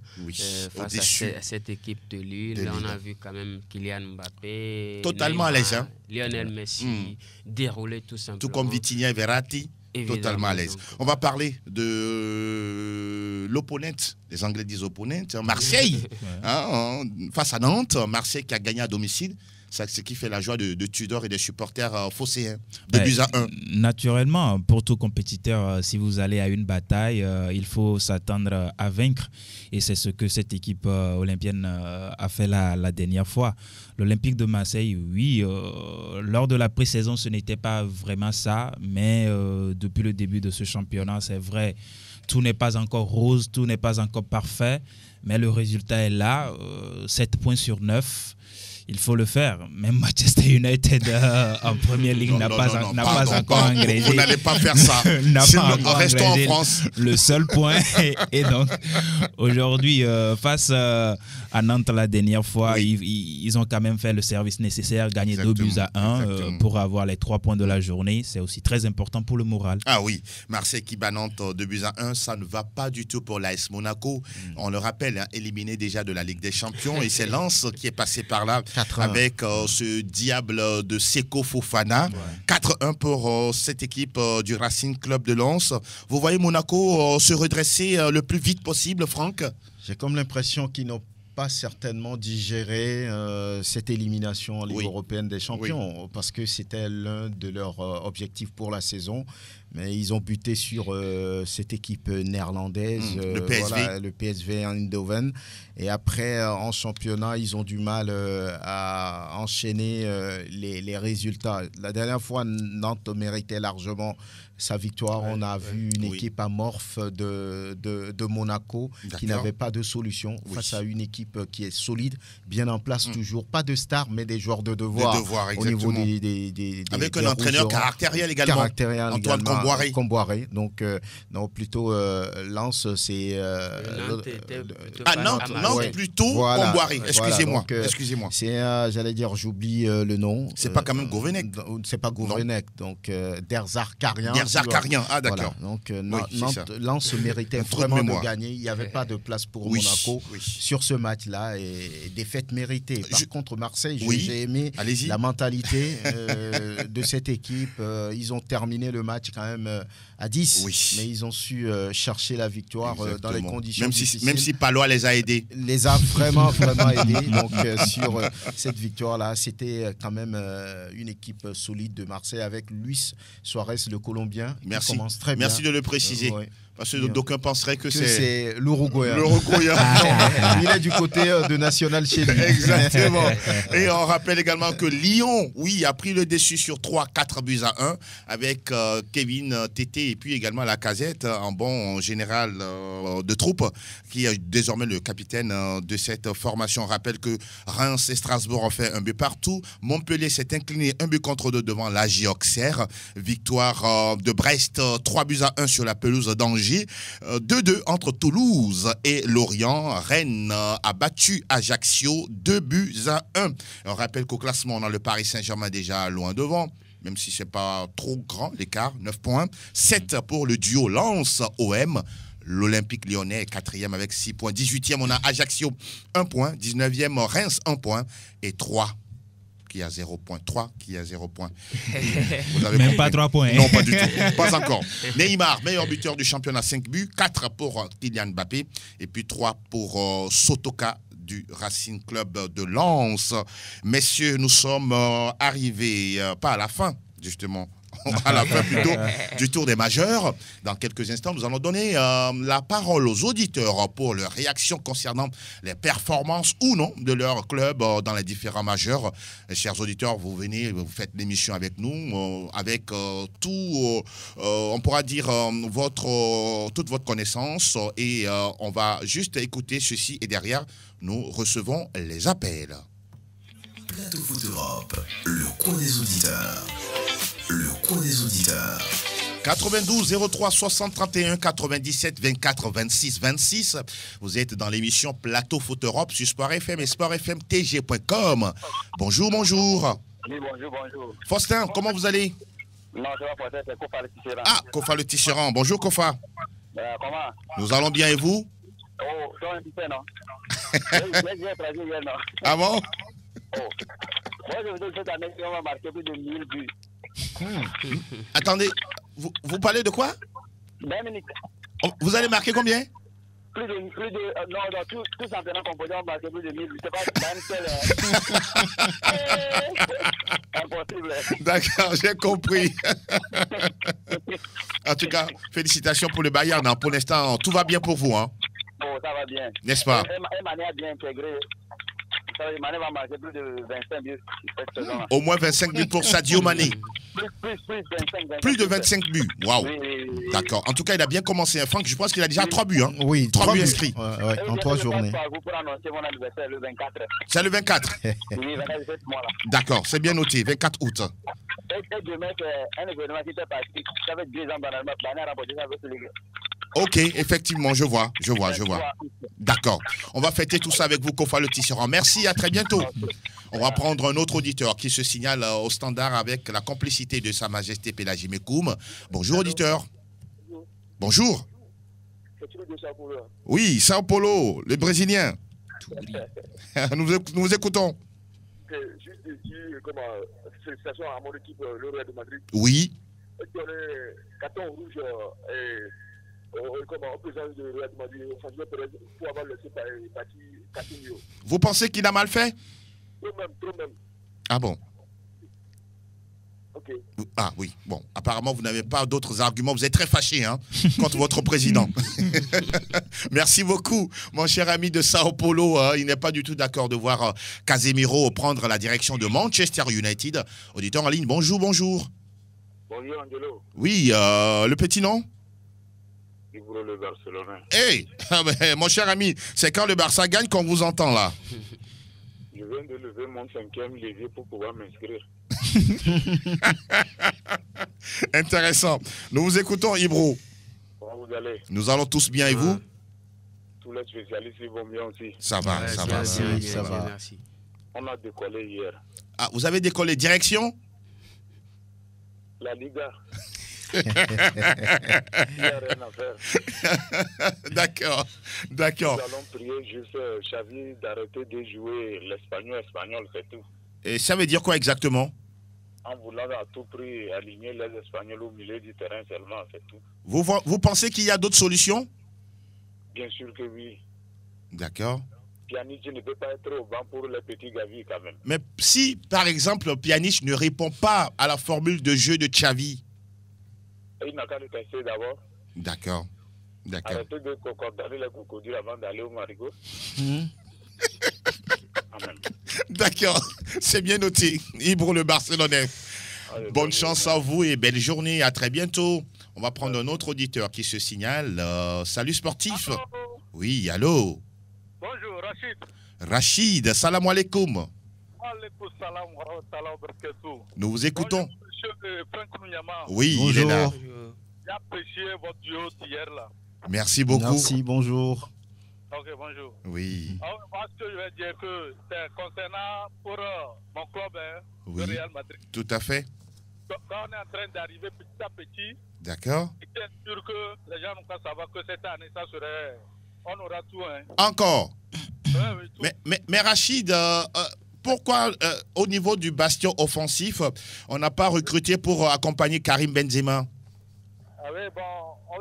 face à cette équipe de Lille. Là, on a vu quand même Kylian Mbappé. Totalement à l'aise. Lionel Messi dérouler tout simplement. Tout comme Vitinha et Verratti. Totalement à l'aise. On va parler de l'opponent, les Anglais disent opponent, Marseille, face à Nantes. Marseille qui a gagné à domicile. C'est ce qui fait la joie de Tudor et des supporters phocéens. 2-1. Naturellement, pour tout compétiteur, si vous allez à une bataille, il faut s'attendre à vaincre. Et c'est ce que cette équipe olympienne a fait la dernière fois. L'Olympique de Marseille, oui, lors de la pré-saison, ce n'était pas vraiment ça. Mais depuis le début de ce championnat, c'est vrai, tout n'est pas encore rose, tout n'est pas encore parfait. Mais le résultat est là, 7 points sur 9. Il faut le faire. Même Manchester United en première ligue n'a pas encore engrangé. Vous n'allez pas faire ça. Restons en France. Le seul point. Et donc, aujourd'hui, face à Nantes la dernière fois, ils ont quand même fait le service nécessaire, gagné 2-1 pour avoir les 3 points de la journée. C'est aussi très important pour le moral. Ah oui, Marseille qui bat Nantes 2-1, ça ne va pas du tout pour l'AS Monaco. On le rappelle, éliminé déjà de la Ligue des Champions. Et c'est Lens qui est passé par là. Avec ce diable de Seko Fofana. 4-1 pour cette équipe du Racing Club de Lens. Vous voyez Monaco se redresser le plus vite possible, Franck? J'ai comme l'impression qu'ils n'ont pas certainement digéré cette élimination en Ligue européenne des champions parce que c'était l'un de leurs objectifs pour la saison. Mais ils ont buté sur cette équipe néerlandaise, le PSV Eindhoven. Et après, en championnat, ils ont du mal à enchaîner les résultats. La dernière fois, Nantes méritait largement sa victoire. On a vu une équipe amorphe de Monaco qui n'avait pas de solution face à une équipe qui est solide, bien en place toujours. Pas de stars, mais des joueurs de devoir au niveau des avec un entraîneur caractériel également. Antoine Comboiré. Donc, non, plutôt Lens, c'est... Nantes plutôt Comboiré. Excusez-moi. Excusez-moi. J'allais dire, j'oublie le nom. C'est pas quand même Gourvenec. C'est pas Gourvenec. Donc, Derzakarian. Derzakarian, d'accord. Donc, Lens méritait vraiment de gagner. Il n'y avait pas de place pour Monaco sur ce match-là. Et défaite méritée. Par contre, Marseille, j'ai aimé la mentalité de cette équipe. Ils ont terminé le match quand même à 10, mais ils ont su chercher la victoire dans les conditions difficiles. Même si Palois les a aidés. Les a vraiment aidés. Donc sur cette victoire-là, c'était quand même une équipe solide de Marseille avec Luis Suarez, le Colombien, qui commence très bien. Merci de le préciser. Parce que d'aucuns penseraient que c'est l'Uruguayen. L'Uruguayen. Il est du côté de National chez lui. Exactement. Et on rappelle également que Lyon, oui, a pris le dessus sur 3-4-1 avec Kevin Tété et puis également Lacazette, un bon général de troupe qui est désormais le capitaine de cette formation. On rappelle que Reims et Strasbourg ont fait un but partout. Montpellier s'est incliné 1-2 devant l'AJ Auxerre. Victoire de Brest 3-1 sur la pelouse d'Angers. 2-2 entre Toulouse et Lorient. Rennes a battu Ajaccio 2-1. On rappelle qu'au classement, on a le Paris Saint-Germain déjà loin devant, même si ce n'est pas trop grand l'écart, 9 points. 7 pour le duo Lens-OM. L'Olympique lyonnais est 4e avec 6 points. 18e, on a Ajaccio 1 point. 19e, Reims 1 point. Et 3 qui a 0 point. 3 qui a 0 point. Vous avez même pas 3 points. Non, pas du tout. Pas encore. Neymar, meilleur buteur du championnat, 5 buts. 4 pour Kylian Mbappé. Et puis 3 pour Sotoka du Racing Club de Lens. Messieurs, nous sommes arrivés, pas à la fin, justement, à la fin plutôt du tour des majeurs. Dans quelques instants, nous allons donner la parole aux auditeurs pour leurs réactions concernant les performances ou non de leur club dans les différents majeurs. Chers auditeurs, vous venez, vous faites l'émission avec nous, avec tout, on pourra dire, toute votre connaissance, et on va juste écouter ceci, et derrière, nous recevons les appels. Plateau Foot Europe, le coin des auditeurs. Le coin des auditeurs. 92 03 60 31 97 24 26 26. Vous êtes dans l'émission Plateau Foot Europe sur Sport FM et sportfmtg.com. Bonjour, bonjour. Oui, bonjour. Faustin, comment vous allez? Non, je vais porter, c'est Kofa le Tisserand. Ah, Kofa le Tisserand. Bonjour, Kofa. Comment? Nous allons bien, et vous? Oh, c'est un petit peu, non? J'ai traduit hier, non? Ah bon? Oh. Moi, je veux dire que cette année, on va marquer plus de 1000 buts. Attendez, vous parlez de quoi? 20 minutes. Vous allez marquer combien? Non, tout simplement composé, on va marquer plus de 1000 buts. C'est pas même seul. Impossible. D'accord, j'ai compris. En tout cas, félicitations pour le Bayern. Pour l'instant, tout va bien pour vous. Hein? Oh, ça va bien. N'est-ce pas? Emmanuel a bien intégré. Emmanuel va marquer plus de 25 buts cette saison. Au moins 25 buts pour Sadio Mané. Plus de 25 buts. Waouh. Oui. D'accord. En tout cas, il a bien commencé. Franck, je pense qu'il a déjà 3 buts. Hein? Oui, 3 buts inscrits. En 3 journées. Vous pour annoncer mon anniversaire le 24. C'est le 24. Oui, 24 mois là. D'accord, c'est bien noté. 24 août. Et demain, c'est un événement qui était parti. Ça fait 2 ans dans la L'année a rapporté ça avec les gars. Ok, effectivement, je vois. D'accord. On va fêter tout ça avec vous, Kofa le Tisserand. Merci, à très bientôt. On va prendre un autre auditeur qui se signale au standard avec la complicité de Sa Majesté Pélagie Mekoum. Bonjour, auditeur. Bonjour. Oui, Sao Paulo, le Brésilien. Nous vous écoutons. Juste dire comment félicitations à mon équipe, le Real de Madrid. Oui. Et carton rouge comme en présence de Real de Madrid, Franchement Perez, pour avoir laissé partir Casimiro. Vous pensez qu'il a mal fait? Trop même. Ah bon? Ok. Ah oui, bon, apparemment vous n'avez pas d'autres arguments, vous êtes très fâché contre votre président. Merci beaucoup, mon cher ami de Sao Paulo. Il n'est pas du tout d'accord de voir Casemiro prendre la direction de Manchester United. Auditeur en ligne, bonjour. Bonjour Angelo. Oui, le petit nom? Ibro le Barcelonais. Hey, mon cher ami, c'est quand le Barça gagne qu'on vous entend là. Je viens de lever mon 5e levier pour pouvoir m'inscrire. Intéressant. Nous vous écoutons, Ibro. Comment vous allez? Nous allons tous bien, et vous? Tous les spécialistes vont bien aussi. Ça va. Merci. On a décollé hier. Ah, vous avez décollé direction? La Liga. Il n'y a rien à faire. D'accord. Nous allons prier juste Xavi d'arrêter de jouer l'espagnol, c'est tout. Et ça veut dire quoi exactement? En voulant à tout prix aligner les Espagnols au milieu du terrain seulement, c'est tout. Vous pensez qu'il y a d'autres solutions? Bien sûr que oui. D'accord. Pjanic ne peut pas être au banc pour les petits gavis quand même. Mais si, par exemple, Pjanic ne répond pas à la formule de jeu de Xavi? Il n'a qu'à le tester d'abord. D'accord. D'accord. Arrêtez de condamner les crocodiles avant d'aller au marigot. Amen. D'accord, c'est bien noté. Ibro le Barcelonais. Allez, Bonne chance à vous et belle journée. À très bientôt. On va prendre un autre auditeur qui se signale. Salut sportif. Allô. Oui, allô. Bonjour, Rachid. Rachid, salam alaikum. Alaikum salam wa rahmatullahi wa barakatuh. Nous vous écoutons. Bonjour, monsieur Franck Nouyama. Oui, il est là. J'ai apprécié votre duo d'hier là. Merci beaucoup. Merci, bonjour. Ok, bonjour. Oui. Alors, moi, ce que je vais dire que c'est concernant pour mon club, hein, Oui. le Real Madrid. Tout à fait. Quand on est en train d'arriver petit à petit, D'accord. c'est sûr que les gens n'ont qu'à savoir que cette année, ça serait. On aura tout, hein. Encore. Oui, tout. Mais Rachid, pourquoi au niveau du bastion offensif, on n'a pas recruté pour accompagner Karim Benzema? Ah oui, bon,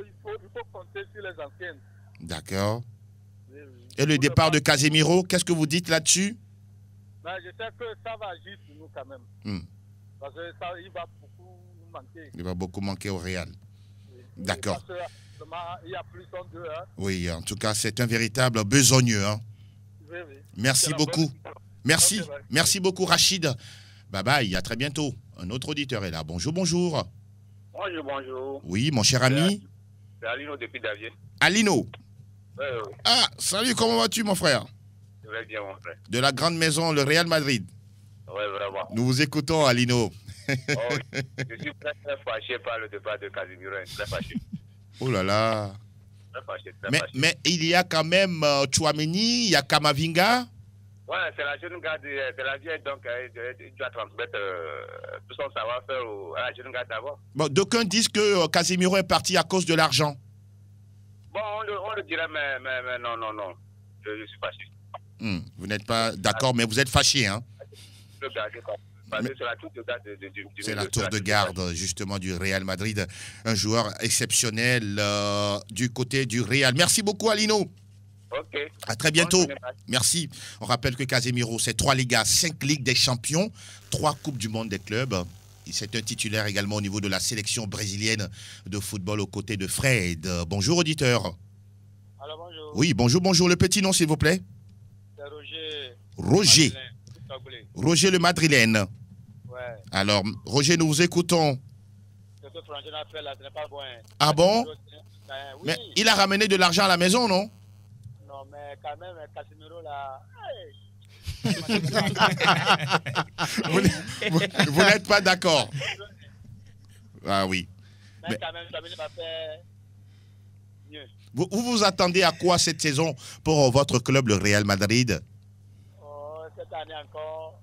il faut compter sur les anciennes. D'accord. Oui, oui. Et le départ de Casemiro, qu'est-ce que vous dites là-dessus? Mais je sais que ça va agir sur nous quand même. Parce que ça, il va beaucoup nous manquer. Il va beaucoup manquer au Real. Oui. D'accord. Parce que, il y a plus en deux. Hein. Oui, en tout cas, c'est un véritable besogneux. Hein. Oui, oui. Merci beaucoup. Merci. Ok, bye. Merci beaucoup, Rachid. Bye bye, à très bientôt. Un autre auditeur est là. Bonjour, bonjour. Bonjour, bonjour. Oui, mon cher ami. C'est Alino depuis Davier. Alino. Oui, oui. Ah, salut, comment vas-tu, mon frère? Je vais bien, mon frère. De la grande maison, le Real Madrid. Oui, vraiment. Nous vous écoutons, Alino. Oh, je suis très, très fâché par le départ de Casemiro. Très fâché. Oh là là. Très fâché, très fâché. Mais il y a quand même Tchouaméni, il y a Kamavinga. Ouais, c'est la jeune garde de la vieille, donc il doit transmettre tout son savoir-faire à la jeune garde d'abord. Bon, d'aucuns disent que Casemiro est parti à cause de l'argent. Bon, on le dirait, mais non, non, non. Je suis fâché. Vous n'êtes pas d'accord, mais vous êtes fâché, hein? Le garder, quoi. Parce que c'est la tour de garde du C'est la tour de garde, justement, du Real Madrid. Un joueur exceptionnel du côté du Real. Merci beaucoup, Alino. Ok. À très bientôt. Merci. On rappelle que Casemiro, c'est 3 Ligas, 5 Ligues des Champions, 3 Coupes du Monde des clubs. C'est un titulaire également au niveau de la sélection brésilienne de football aux côtés de Fred. Bonjour, auditeur. Alors, bonjour. Oui, bonjour, bonjour. Le petit nom, s'il vous plaît. C'est Roger. Roger. Roger le Madrilène. Ouais. Alors, Roger, nous vous écoutons. Ce que Frangin appelle là, ce n'est pas bon. Ah bon? Oui. Mais il a ramené de l'argent à la maison, non? Non, mais quand même, Casemiro là. Vous n'êtes pas d'accord? Ah oui. Mais quand même, Casemiro va faire mieux. Vous vous attendez à quoi cette saison pour votre club, le Real Madrid? Cette année encore,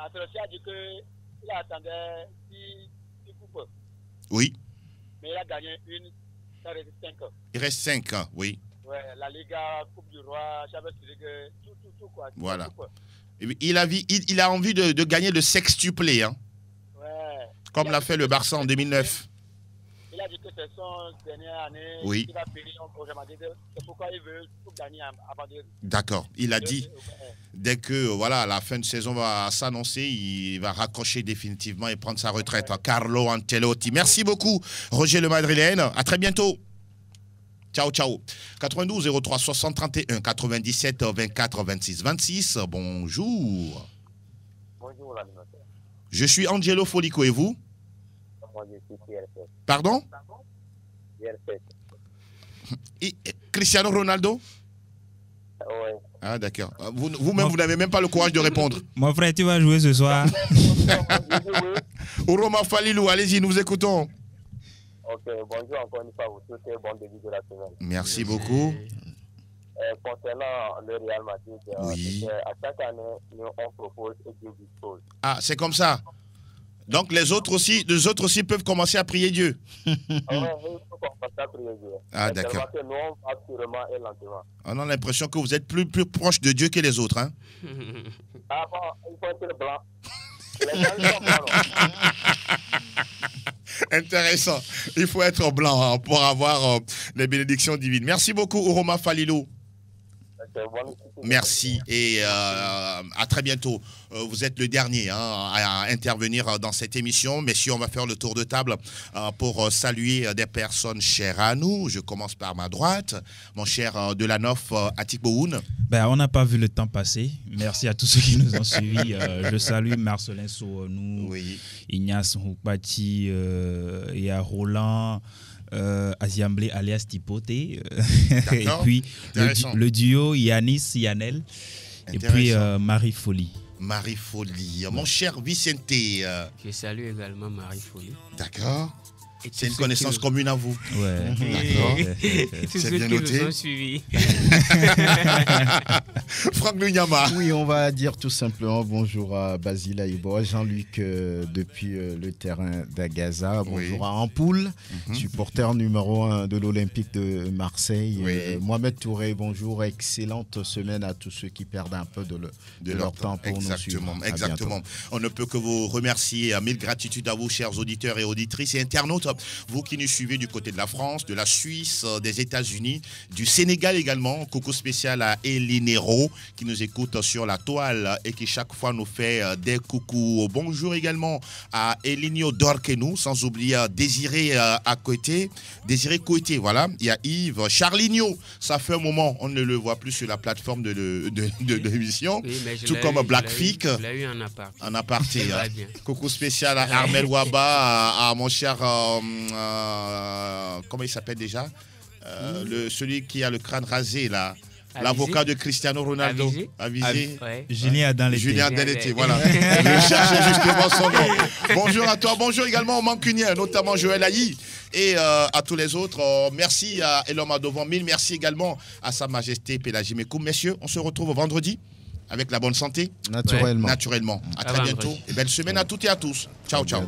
Ancelotti a dit qu'il attendait 6 coupes. Oui. Mais il a gagné une, ça reste 5. Il reste 5 ans, oui. Ouais, la Liga, Coupe du Roi, Champions League, tout quoi. Voilà. Il a envie de gagner le sextuplé, hein. Ouais. Comme l'a fait le Barça en 2009. Il a dit que c'est son dernière année. Oui. Il va payer un projet Madrid. C'est pourquoi il veut tout gagner avant de... D'accord. Il a dit, dès que voilà, la fin de saison va s'annoncer, il va raccrocher définitivement et prendre sa retraite. Ouais. Carlo Ancelotti. Merci beaucoup, Roger le Madrilène. À très bientôt. Ciao, ciao. 92 03 60 31 97 24 26 26. Bonjour. Bonjour, l'animateur. Je suis Angelo Folico et vous? Moi, je suis CR7. Pardon? CR7. Cristiano Ronaldo? Ouais. Ah, d'accord. Vous-même, vous n'avez même pas le courage de répondre. Mon frère, tu vas jouer ce soir. Uroma Falilou, allez-y, nous vous écoutons. Ok, bonjour encore une fois, vous souhaitez bon début de la semaine. Merci beaucoup. Concernant le Real Madrid, oui. À chaque année, nous, on propose et Dieu dispose. Ah, c'est comme ça. Donc les autres aussi peuvent commencer à prier Dieu. Oui, il faut commencer à prier Dieu. Ah, d'accord. Nous, on va sûrement et lentement. On a l'impression que vous êtes plus proche de Dieu que les autres. Hein? Ah bon, il faut être blanc. Les blancs sont blancs. Intéressant. Il faut être blanc pour avoir les bénédictions divines. Merci beaucoup, Uroma Falilou. Merci et à très bientôt. Vous êtes le dernier à intervenir dans cette émission. Messieurs, on va faire le tour de table pour saluer des personnes chères à nous. Je commence par ma droite. Mon cher Delanoff Atik Bohoun. Ben, on n'a pas vu le temps passer. Merci à tous ceux qui nous ont suivis. Je salue Marcelin Souonou, Ignace Houkpati et à Roland. Aziamblé alias Tipoté et puis le duo Yanis-Yanel et puis Marie Folie. Marie Folie. Mon cher Vicente. Je salue également Marie Folie. D'accord. C'est une connaissance commune à vous. Ouais. D'accord. C'est bien noté. Nous ont suivis. Franck Lunyama. Oui, on va dire tout simplement bonjour à Basile Aïbo, Jean-Luc depuis le terrain d'Agaza. Bonjour à Ampoule, supporter numéro 1 de l'Olympique de Marseille. Mohamed Touré, bonjour. Excellente semaine à tous ceux qui perdent un peu de leur temps pour nous suivre. Exactement. On ne peut que vous remercier. Mille gratitudes à vous, chers auditeurs et auditrices et internautes. Vous qui nous suivez du côté de la France, de la Suisse, des États-Unis, du Sénégal également. Coucou spécial à Elinero qui nous écoute sur la toile et qui chaque fois nous fait des coucous. Bonjour également à Elinio Dorkenou, sans oublier Désiré à côté. Désiré Coité, voilà. Il y a Yves, Charligno. Ça fait un moment, on ne le voit plus sur la plateforme de l'émission. Oui, tout comme Blackfic. Je l'ai eu en aparté. En aparté. Coucou spécial à Armel Waba, à mon cher... comment il s'appelle déjà celui qui a le crâne rasé là, l'avocat de Cristiano Ronaldo, Avisé. Julien Adalété. Julien Adalété, voilà. Je cherchais justement son nom. Bonjour à toi, bonjour également aux Mancuniens, notamment Joël Aïe et à tous les autres. Merci à Elom Adovan, mille merci également à Sa Majesté Pélagie Mekoum. Messieurs, on se retrouve vendredi avec la bonne santé. Naturellement. À très bientôt et belle semaine à toutes et à tous. Ciao, ciao.